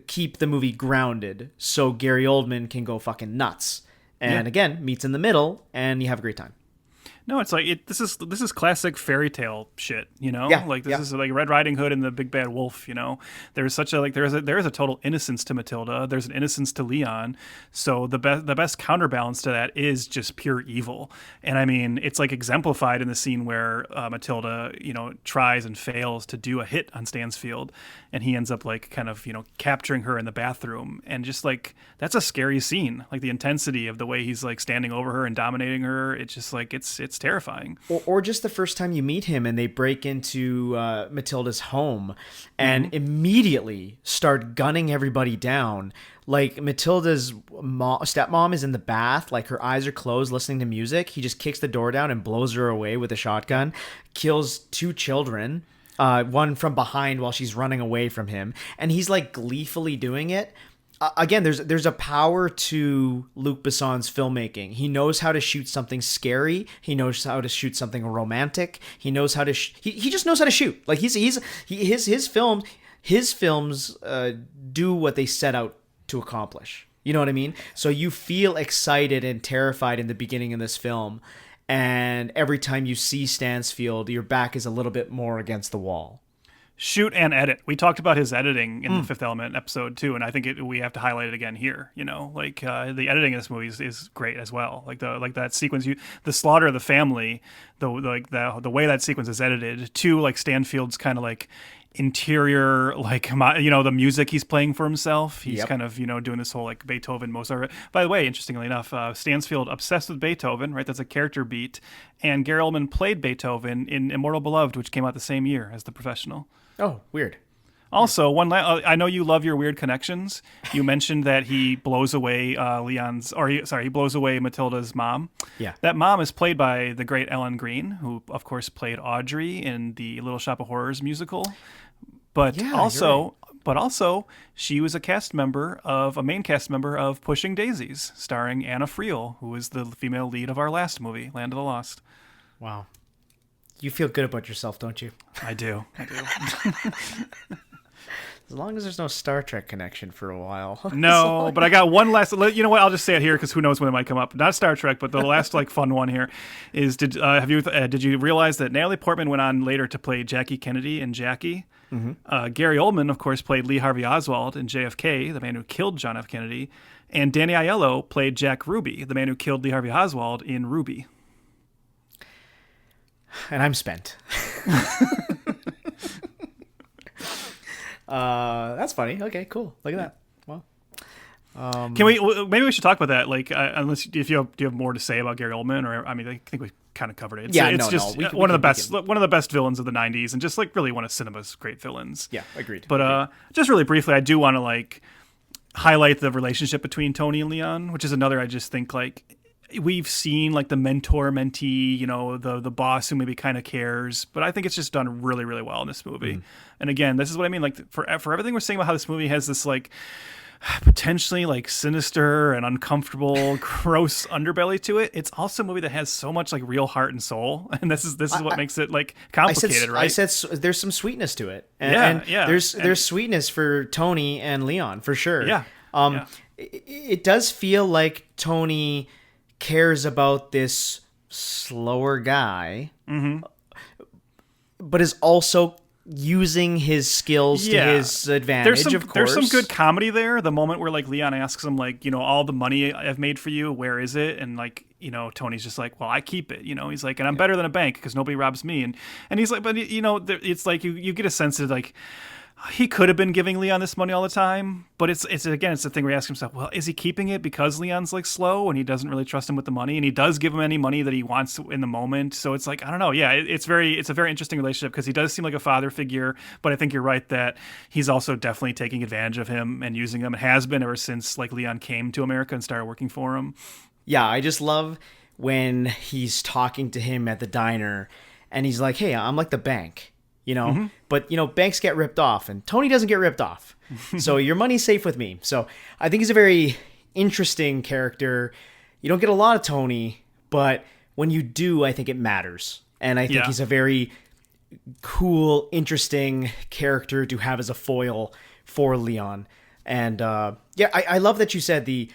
keep the movie grounded so Gary Oldman can go fucking nuts. And again, meets in the middle and you have a great time. No, it's like this is classic fairy tale shit, you know? Yeah, like this is like Red Riding Hood and the Big Bad Wolf, you know? There's such a like there is a total innocence to Matilda, there's an innocence to Leon. So the best counterbalance to that is just pure evil. And I mean, it's like exemplified in the scene where Matilda, you know, tries and fails to do a hit on Stansfield, and he ends up like kind of, you know, capturing her in the bathroom, and just like that's a scary scene. Like the intensity of the way he's like standing over her and dominating her, it's just like it's terrifying. Or just the first time you meet him and they break into Matilda's home and immediately start gunning everybody down. Like Matilda's stepmom is in the bath, like her eyes are closed listening to music. He just kicks the door down and blows her away with a shotgun, kills 2 children, one from behind while she's running away from him. And he's like gleefully doing it. Again, there's a power to Luc Besson's filmmaking. He knows how to shoot something scary. He knows how to shoot something romantic. He knows how to he just knows how to shoot. Like his films do what they set out to accomplish. You know what I mean? So you feel excited and terrified in the beginning of this film, and every time you see Stansfield, your back is a little bit more against the wall. Shoot and edit. We talked about his editing in the Fifth Element episode too, and I think we have to highlight it again here. You know, like the editing in this movie is great as well. Like that sequence, the slaughter of the family, the way that sequence is edited to like Stanfield's kind of like interior, like, you know, the music he's playing for himself. He's kind of, you know, doing this whole like Beethoven, Mozart. By the way, interestingly enough, Stansfield obsessed with Beethoven, right? That's a character beat. And Gary Oldman played Beethoven in Immortal Beloved, which came out the same year as The Professional. Oh, weird. Also, I know you love your weird connections. You mentioned that he blows away he blows away Matilda's mom. Yeah. That mom is played by the great Ellen Greene, who of course played Audrey in the Little Shop of Horrors musical. But also she was a main cast member of Pushing Daisies, starring Anna Friel, who was the female lead of our last movie, Land of the Lost. Wow. You feel good about yourself, don't you? I do. As long as there's no Star Trek connection for a while. No, but I got one last. You know what? I'll just say it here because who knows when it might come up. Not Star Trek, but the last like fun one here is: did you realize that Natalie Portman went on later to play Jackie Kennedy in Jackie? Mm-hmm. Gary Oldman, of course, played Lee Harvey Oswald in JFK, the man who killed John F. Kennedy, and Danny Aiello played Jack Ruby, the man who killed Lee Harvey Oswald in Ruby. And I'm spent. That's funny. Okay, cool. Look at that. Well, Can we? Maybe we should talk about that. Like, unless if you have more to say about Gary Oldman, or I mean, I think we kind of covered it. It's just one of the best villains of the '90s, and just like really one of cinema's great villains. Yeah, agreed. But just really briefly, I do want to like highlight the relationship between Tony and Leon, which is another. I just think like we've seen like the mentor mentee, you know, the boss who maybe kind of cares, but I think it's just done really, really well in this movie. And again, this is what I mean. Like for everything we're saying about how this movie has this like potentially like sinister and uncomfortable, gross underbelly to it, it's also a movie that has so much like real heart and soul, and this is what makes it like complicated, right? I said there's some sweetness to it, and there's sweetness for Tony and Leon for sure. It does feel like Tony cares about this slower guy, but is also using his skills to his advantage. Of course, there's some good comedy there. The moment where like Leon asks him like, you know, all the money I've made for you, where is it? And like, you know, Tony's just like, well, I keep it. You know, he's like, and I'm better than a bank because nobody robs me. And he's like, but you know, it's like you get a sense of like he could have been giving Leon this money all the time, but it's the thing where he asks himself, well, is he keeping it because Leon's like slow and he doesn't really trust him with the money, and he does give him any money that he wants in the moment. So it's like, I don't know. Yeah, it's a very interesting relationship because he does seem like a father figure, but I think you're right that he's also definitely taking advantage of him and using him, and has been ever since like Leon came to America and started working for him. Yeah, I just love when he's talking to him at the diner and he's like, hey, I'm like the bank. You know, but you know, banks get ripped off, and Tony doesn't get ripped off. So your money's safe with me. So I think he's a very interesting character. You don't get a lot of Tony, but when you do, I think it matters. And I think he's a very cool, interesting character to have as a foil for Leon. And I love that you said the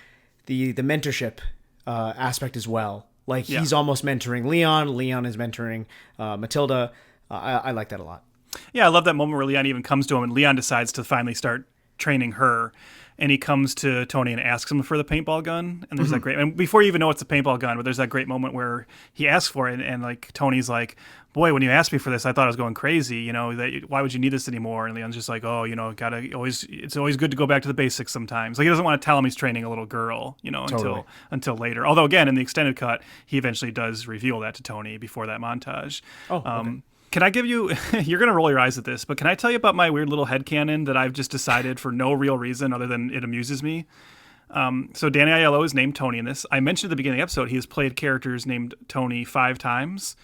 mentorship aspect as well. Like he's almost mentoring Leon. Leon is mentoring Matilda. I like that a lot. Yeah, I love that moment where Leon even comes to him, and Leon decides to finally start training her, and he comes to Tony and asks him for the paintball gun. And there's that great, and before you even know it's a paintball gun, but there's that great moment where he asks for it, and like Tony's like, boy, when you asked me for this, I thought I was going crazy. You know, why would you need this anymore? And Leon's just like, oh, you know, it's always good to go back to the basics sometimes. Like he doesn't want to tell him he's training a little girl, you know, until later. Although again, in the extended cut, he eventually does reveal that to Tony before that montage. Okay. Can I give you, you're going to roll your eyes at this, but can I tell you about my weird little headcanon that I've just decided for no real reason other than it amuses me? So Danny Aiello is named Tony in this. I mentioned at the beginning of the episode, he has played characters named Tony 5 times.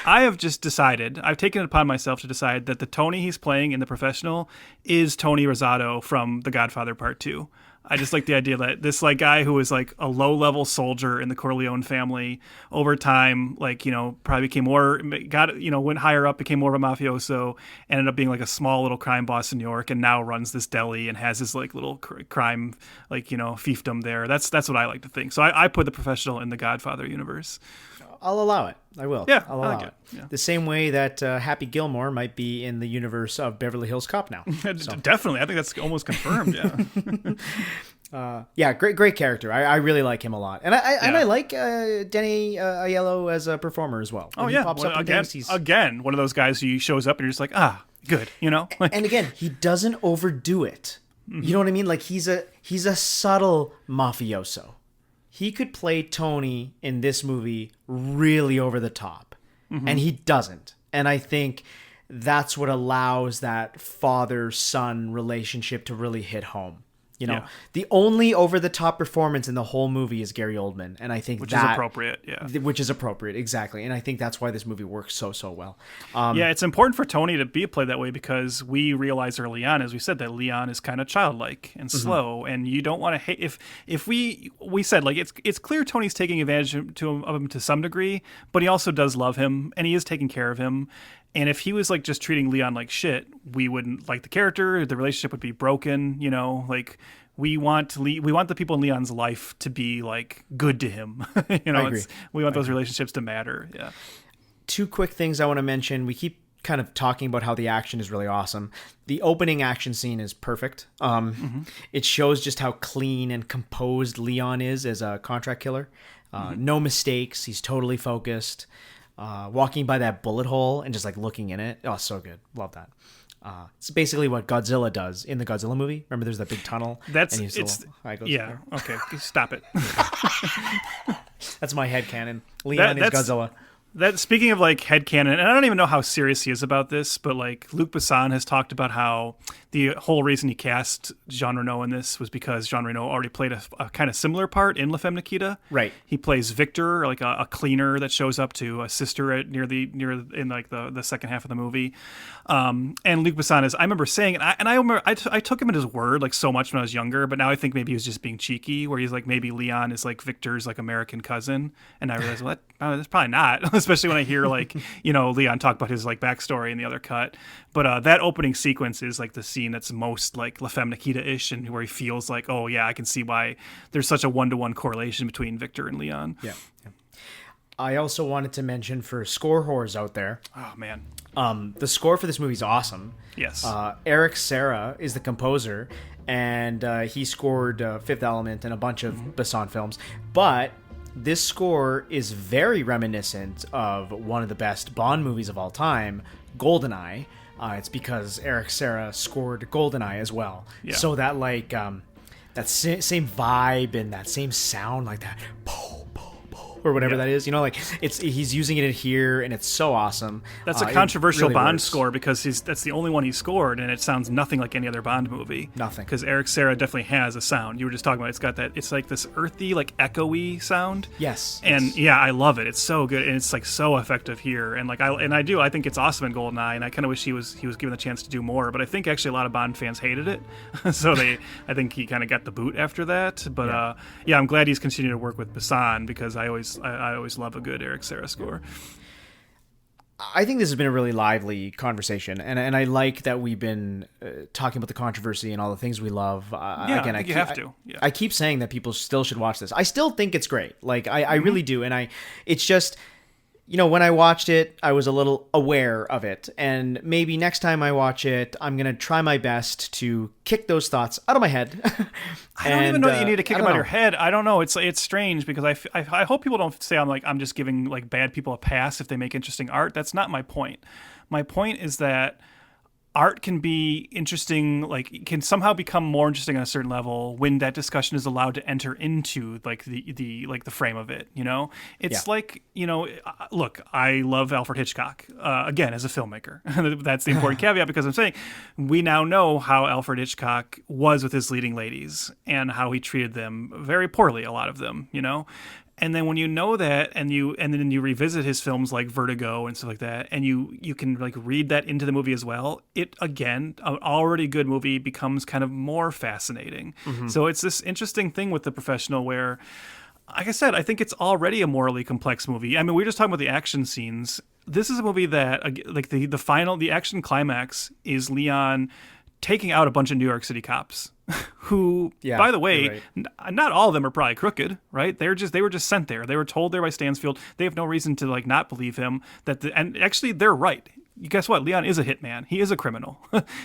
I have just decided, I've taken it upon myself to decide that the Tony he's playing in The Professional is Tony Rosado from The Godfather Part 2. I just like the idea that this like guy who was like a low-level soldier in the Corleone family over time, like, you know, probably became went higher up, became more of a mafioso, ended up being like a small little crime boss in New York, and now runs this deli and has his like little crime, like, you know, fiefdom there. That's what I like to think. So I put The Professional in the Godfather universe. I'll allow it. I will. Yeah, I'll allow it. Yeah. The same way that Happy Gilmore might be in the universe of Beverly Hills Cop now. So. Definitely. I think that's almost confirmed. Yeah. Great character. I really like him a lot. And I like Danny Aiello as a performer as well. When he pops up again, one of those guys who shows up and you're just like, good, you know? And again, he doesn't overdo it. You know what I mean? Like he's a subtle mafioso. He could play Tony in this movie really over the top, and he doesn't. And I think that's what allows that father-son relationship to really hit home. You know, the only over-the-top performance in the whole movie is Gary Oldman, and I think which is appropriate, which is appropriate, exactly. And I think that's why this movie works so well. It's important for Tony to be played that way because we realize early on, as we said, that Leon is kind of childlike and slow, and you don't want to hate. If we said like it's clear Tony's taking advantage of him to some degree, but he also does love him, and he is taking care of him. And if he was like just treating Leon like shit, we wouldn't like the character. The relationship would be broken. You know, like we want the people in Leon's life to be like good to him. You know, we want those relationships to matter. Yeah. 2 quick things I want to mention. We keep kind of talking about how the action is really awesome. The opening action scene is perfect. It shows just how clean and composed Leon is as a contract killer. No mistakes. He's totally focused. Walking by that bullet hole and just like looking in it. Oh, so good. Love that. It's basically what Godzilla does in the Godzilla movie. Remember, there's that big tunnel. That's and yeah. Okay, stop it. That's my headcanon. Leon is Godzilla. That speaking of like headcanon, and I don't even know how serious he is about this, but like Luc Besson has talked about how the whole reason he cast Jean Reno in this was because Jean Reno already played a kind of similar part in La Femme Nikita. Right. He plays Victor, like a cleaner that shows up to a sister in like the second half of the movie. And Luc Besson is, I remember saying, and I remember I took him at his word like so much when I was younger, but now I think maybe he was just being cheeky, where he's like maybe Leon is like Victor's like American cousin, and I realized that's probably not, especially when I hear like Leon talk about his like backstory in the other cut. But that opening sequence is like the scene that's most like La Femme Nikita-ish, and where he feels like, oh yeah, I can see why there's such a 1-to-1 correlation between Victor and Leon. Yeah. I also wanted to mention for score whores out there. Oh man. The score for this movie is awesome. Yes. Eric Serra is the composer, and he scored Fifth Element and a bunch of Besson films. But this score is very reminiscent of one of the best Bond movies of all time, GoldenEye. It's because Eric Serra scored GoldenEye as well. Yeah. So that like that same vibe and that same sound, like that or whatever that is, like he's using it in here, and it's so awesome. That's a controversial really Bond works. score because that's the only one he scored, and it sounds nothing like any other Bond movie. Nothing. Because Eric Serra definitely has a sound. You were just talking about it's got that. It's like this earthy, like echoey sound. Yes. And yeah, I love it. It's so good, and it's like so effective here. And like I think it's awesome in GoldenEye, and I kind of wish he was given the chance to do more. But I think actually a lot of Bond fans hated it, so I think he kind of got the boot after that. But yeah, I'm glad he's continuing to work with Besson, because I always love a good Eric Serra score. I think this has been a really lively conversation, and I like that we've been talking about the controversy and all the things we love. Again, you have to. Yeah. I keep saying that people still should watch this. I still think it's great. Like I really do, and it's just, when I watched it, I was a little aware of it, and maybe next time I watch it, I'm gonna try my best to kick those thoughts out of my head. I don't even know that you need to kick them out of your head. I don't know. It's strange, because I hope people don't say I'm just giving like bad people a pass if they make interesting art. That's not my point. My point is that art can be interesting, like can somehow become more interesting on a certain level when that discussion is allowed to enter into like the frame of it. It's like, look, I love Alfred Hitchcock, again, as a filmmaker. That's the important caveat, because I'm saying we now know how Alfred Hitchcock was with his leading ladies and how he treated them very poorly, a lot of them, And then when you know that, and then you revisit his films like Vertigo and stuff like that, and you can like read that into the movie as well, it, again, an already good movie becomes kind of more fascinating. Mm-hmm. So it's this interesting thing with The Professional where, like I said, I think it's already a morally complex movie. I mean, we were just talking about the action scenes. This is a movie that, like the action climax is Leon taking out a bunch of New York City cops who, by the way, not all of them are probably crooked, right? They were just sent there. They were told there by Stansfield. They have no reason to like not believe him and actually they're right. Guess what? Leon is a hitman. He is a criminal.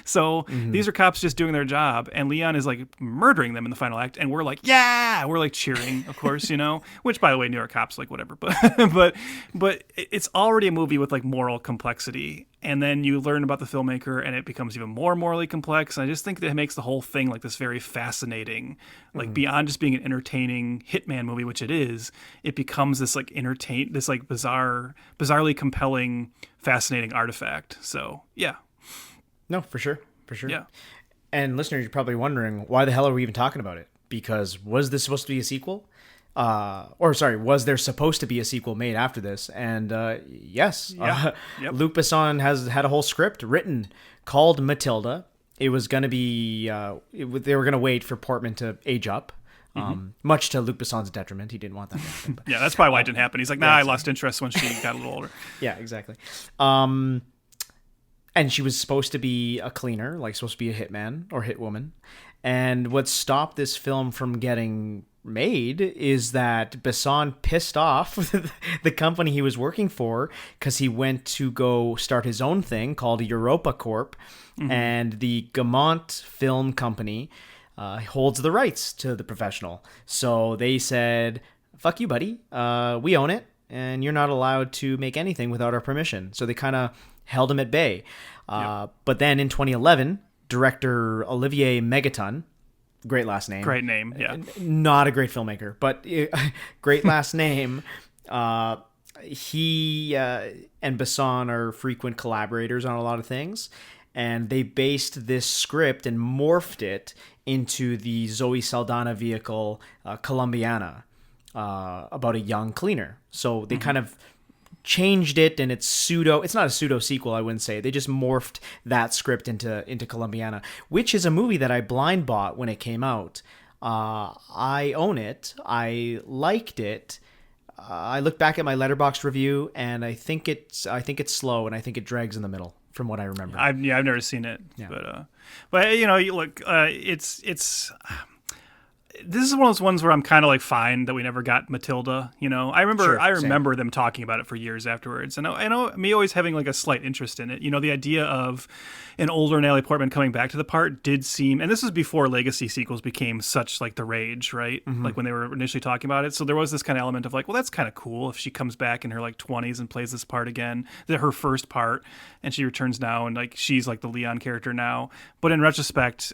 So these are cops just doing their job, and Leon is like murdering them in the final act, and we're like, yeah, we're like cheering, of course, which, by the way, New York cops, like whatever, but it's already a movie with like moral complexity, and then you learn about the filmmaker, and it becomes even more morally complex. And I just think that it makes the whole thing like this very fascinating, like beyond just being an entertaining hitman movie, which it is. It becomes this like bizarrely compelling, fascinating artifact. So yeah, no, for sure. Yeah. And listeners, you're probably wondering, why the hell are we even talking about it? Because was this supposed to be a sequel? Was there supposed to be a sequel made after this? And yes, Yep. Luc Besson has had a whole script written called Matilda. It was going to be they were going to wait for Portman to age up. Much to Luc Besson's detriment. He didn't want that to happen. But, yeah, that's probably why it didn't happen. He's like, I lost interest when she got a little older. Yeah, exactly. And she was supposed to be a cleaner, like supposed to be a hitman or hitwoman. And what stopped this film from getting made is that Besson pissed off the company he was working for, because he went to go start his own thing called Europa Corp. And the Gaumont Film Company holds the rights to The Professional. So they said, fuck you, buddy. We own it, and you're not allowed to make anything without our permission. So they kind of held him at bay. But then in 2011, director Olivier Megaton, great last name. Great name, yeah. Not a great filmmaker, but great last name. He and Besson are frequent collaborators on a lot of things, and they based this script and morphed it into the Zoe Saldana vehicle Colombiana, about a young cleaner. So they kind of changed it, and it's not a pseudo sequel, I wouldn't say. They just morphed that script into Colombiana, which is a movie that I blind bought when it came out. I own it. I liked it. I look back at my Letterboxd review, and I think it's slow, and I think it drags in the middle, from what I remember. I've never seen it, but you look, it's. This is one of those ones where I'm kind of like fine that we never got Matilda. I remember them talking about it for years afterwards, and I know me always having like a slight interest in it. The idea of an older Natalie Portman coming back to the part did seem, and this was before legacy sequels became such like the rage, right? Mm-hmm. Like when they were initially talking about it. So there was this kind of element of like, well, that's kind of cool if she comes back in her like 20s and plays this part again, her first part, and she returns now and like she's like the Leon character now. But in retrospect,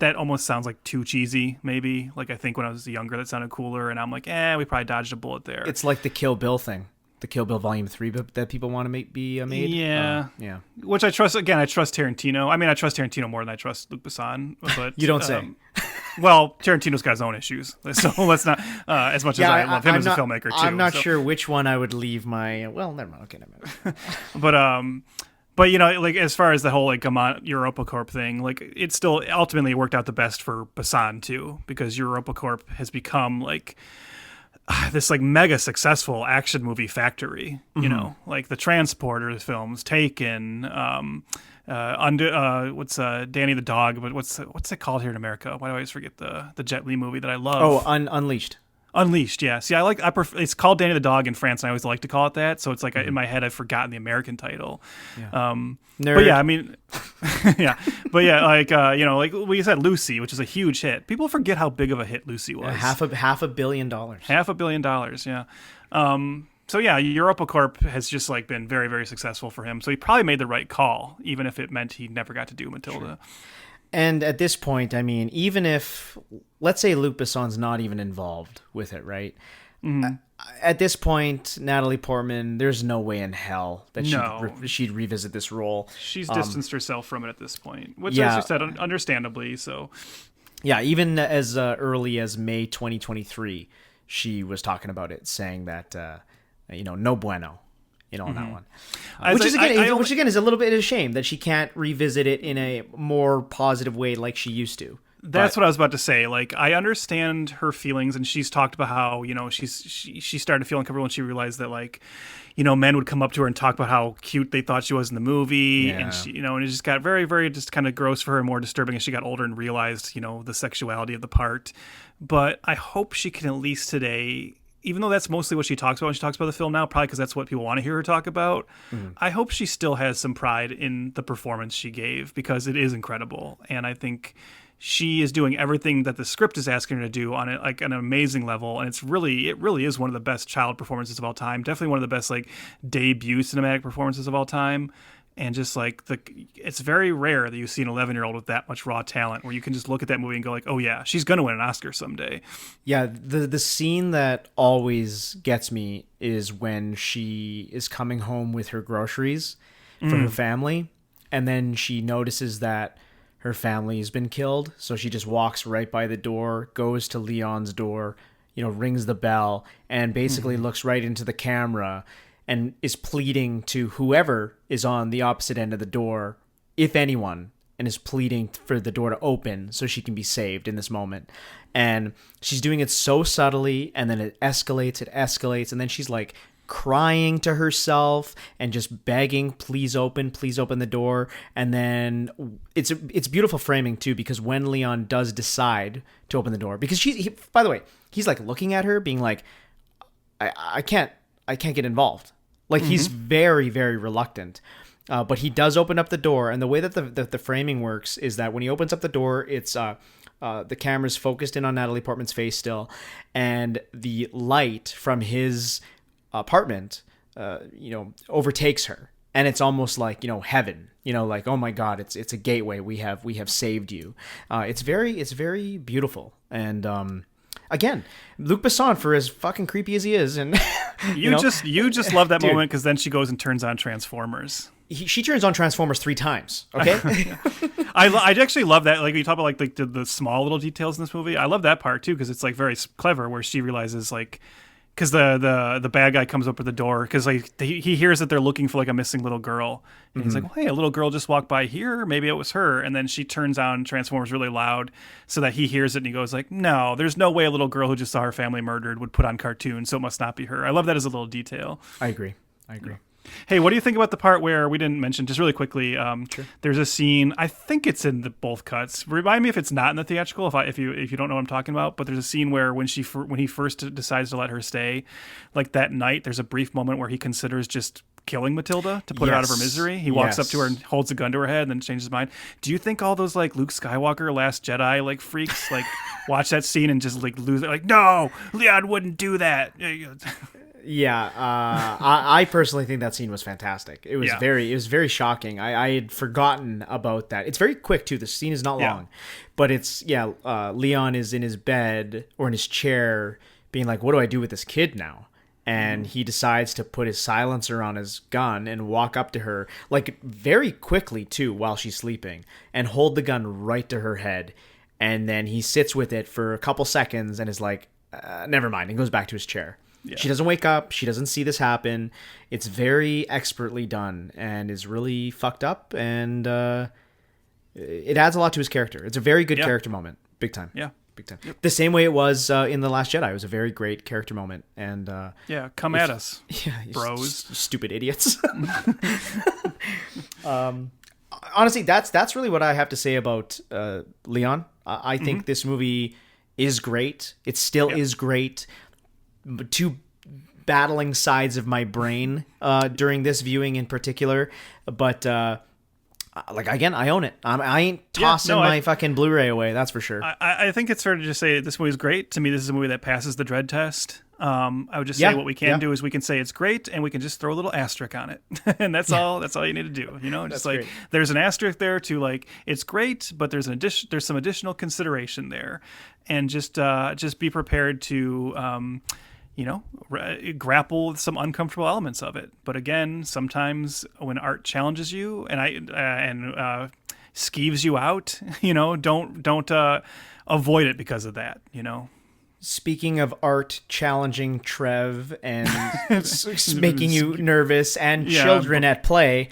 that almost sounds like too cheesy, maybe. Like I think when I was younger, that sounded cooler, and I'm like, we probably dodged a bullet there. It's like the Kill Bill thing. The Kill Bill Volume 3 that people want to be made. Yeah. Yeah. Which I trust. Again, I trust Tarantino. I mean, I trust Tarantino more than I trust Luc Besson. But you don't say. Well, Tarantino's got his own issues, so let's not. As much as I love him as a filmmaker too. I'm not sure which one I would leave my. Well, never mind. Okay, never mind. But like as far as the whole like EuropaCorp thing, like it still ultimately worked out the best for Besson too, because EuropaCorp has become like this like mega successful action movie factory. Like the Transporter films, Taken, what's Danny the Dog, but what's it called here in America? Why do I always forget the Jet Li movie that I love? Oh, Unleashed. Unleashed, yeah. See, I prefer, it's called Danny the Dog in France, and I always like to call it that. So it's like in my head, I've forgotten the American title. Yeah. Nerd. But yeah, I mean, yeah. But yeah, like like we said, Lucy, which is a huge hit. People forget how big of a hit Lucy was. $500 million. $500 million, yeah. So yeah, EuropaCorp has just like been very, very successful for him. So he probably made the right call, even if it meant he never got to do Matilda. Sure. And at this point, I mean, even if, let's say Luc Besson's not even involved with it, right? Mm-hmm. At this point, Natalie Portman, there's no way in hell that she'd revisit this role. She's distanced herself from it at this point, which, as you said, understandably so. Yeah, even as early as May 2023, she was talking about it, saying that, no bueno. On that one, which again is a little bit of a shame that she can't revisit it in a more positive way like she used to. That's what I was about to say. Like, I understand her feelings, and she's talked about how she started to feel uncomfortable when she realized that like men would come up to her and talk about how cute they thought she was in the movie, and she and it just got very, very just kind of gross for her and more disturbing as she got older and realized the sexuality of the part. But I hope she can at least today, even though that's mostly what she talks about when she talks about the film now, probably because that's what people want to hear her talk about, I hope she still has some pride in the performance she gave, because it is incredible. And I think she is doing everything that the script is asking her to do on like an amazing level. And it really is one of the best child performances of all time. Definitely one of the best like debut cinematic performances of all time. And just like it's very rare that you see an 11-year-old with that much raw talent, where you can just look at that movie and go like, oh yeah, she's gonna win an Oscar someday. Yeah, the scene that always gets me is when she is coming home with her groceries for her family, and then she notices that her family has been killed, so she just walks right by the door, goes to Leon's door, rings the bell, and basically looks right into the camera and is pleading to whoever is on the opposite end of the door, if anyone, and is pleading for the door to open so she can be saved in this moment. And she's doing it so subtly, and then it escalates, and then she's like crying to herself and just begging, please open the door. And then it's beautiful framing too, because when Leon does decide to open the door, because by the way, he's like looking at her being like, I can't get involved. Like he's very, very reluctant. But he does open up the door, and the way that the framing works is that when he opens up the door, it's the camera's focused in on Natalie Portman's face still, and the light from his apartment, overtakes her, and it's almost like, you know, heaven. You know, like, oh my God, it's a gateway. We have saved you. It's very beautiful. And again, Luc Besson, for as fucking creepy as he is, and you just love that moment because then she goes and turns on Transformers. She turns on Transformers 3 times. Okay, I actually love that. Like, you talk about like the small little details in this movie. I love that part too because it's like very clever where she realizes like. Because the bad guy comes up at the door because like he hears that they're looking for like a missing little girl, and he's like, well, hey, a little girl just walked by here, maybe it was her. And then she turns on Transformers really loud so that he hears it, and he goes like, no, there's no way a little girl who just saw her family murdered would put on cartoons, so it must not be her. I love that as a little detail. I agree. Hey, what do you think about the part where we didn't mention, just really quickly, Sure. There's a scene, I think it's in both cuts. Remind me if it's not in the theatrical, if you don't know what I'm talking about, but there's a scene where when he first decides to let her stay, like that night, there's a brief moment where he considers just killing Matilda to put her out of her misery. He walks up to her and holds a gun to her head and then changes his mind. Do you think all those like Luke Skywalker, Last Jedi like freaks like watch that scene and just like lose it? Like, no, Leon wouldn't do that. Yeah, I personally think that scene was fantastic. It was very shocking. I had forgotten about that. It's very quick too. The scene is not long, but it's Leon is in his bed or in his chair, being like, "What do I do with this kid now?" And he decides to put his silencer on his gun and walk up to her, like very quickly too, while she's sleeping, and hold the gun right to her head. And then he sits with it for a couple seconds and is like, "Never mind," and goes back to his chair. Yeah. She doesn't wake up. She doesn't see this happen. It's very expertly done and is really fucked up. And it adds a lot to his character. It's a very good character moment. Big time. Yeah. Big time. Yep. The same way it was in The Last Jedi. It was a very great character moment. And come at us, bros. Stupid idiots. Honestly, that's really what I have to say about Leon. I think this movie is great. It still is great. Two battling sides of my brain during this viewing in particular, but like again, I own it. I ain't tossing my fucking Blu-ray away. That's for sure. I think it's fair to just say this movie is great. To me, this is a movie that passes the dread test. I would just say what we can do is we can say it's great, and we can just throw a little asterisk on it, and that's all. That's all you need to do. You know, just like great. There's an asterisk there to like it's great, but there's some additional consideration there, and just be prepared to. Grapple with some uncomfortable elements of it. But again, sometimes when art challenges you and skeeves you out, don't avoid it because of that. Speaking of art challenging Trev and making you nervous and children at play,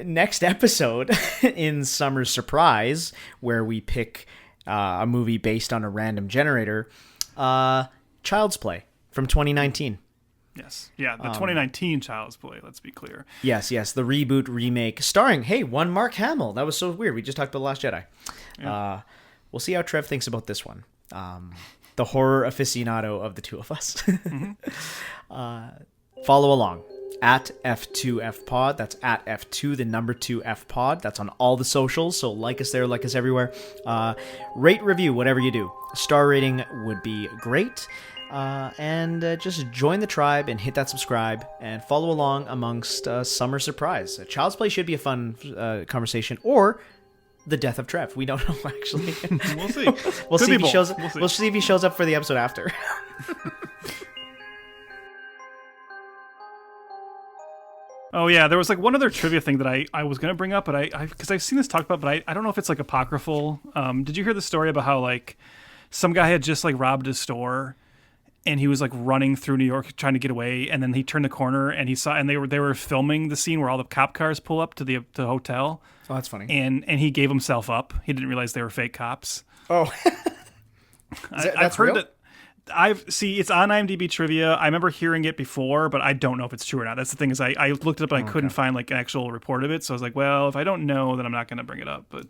next episode in Summer Surprise, where we pick a movie based on a random generator. Child's Play from 2019. Yes. Yeah, the 2019 Child's Play, let's be clear. Yes, the reboot remake starring, one Mark Hamill. That was so weird. We just talked about The Last Jedi. Yeah. We'll see how Trev thinks about this one. The horror aficionado of the two of us. Follow along at F2FPod. That's at F2, the number 2FPod. That's on all the socials, so like us there, like us everywhere. Rate, review, whatever you do. A star rating would be great. And just join the tribe and hit that subscribe and follow along amongst Summer Surprise. Child's Play should be a fun conversation, or the death of Trev. We don't know, actually. We'll see. We'll see if he shows up for the episode after. Oh yeah, there was like one other trivia thing that I was gonna bring up, but I because I've seen this talked about, but I don't know if it's like apocryphal. Did you hear the story about how like some guy had just like robbed a store, and he was like running through New York trying to get away, and then he turned the corner and he saw, and they were filming the scene where all the cop cars pull up to the hotel. Oh, that's funny. And he gave himself up. He didn't realize they were fake cops. Oh, I've heard that. It's on IMDb trivia. I remember hearing it before, but I don't know if it's true or not. That's the thing is I looked it up and I couldn't find like an actual report of it. So I was like, well, if I don't know, then I'm not going to bring it up. But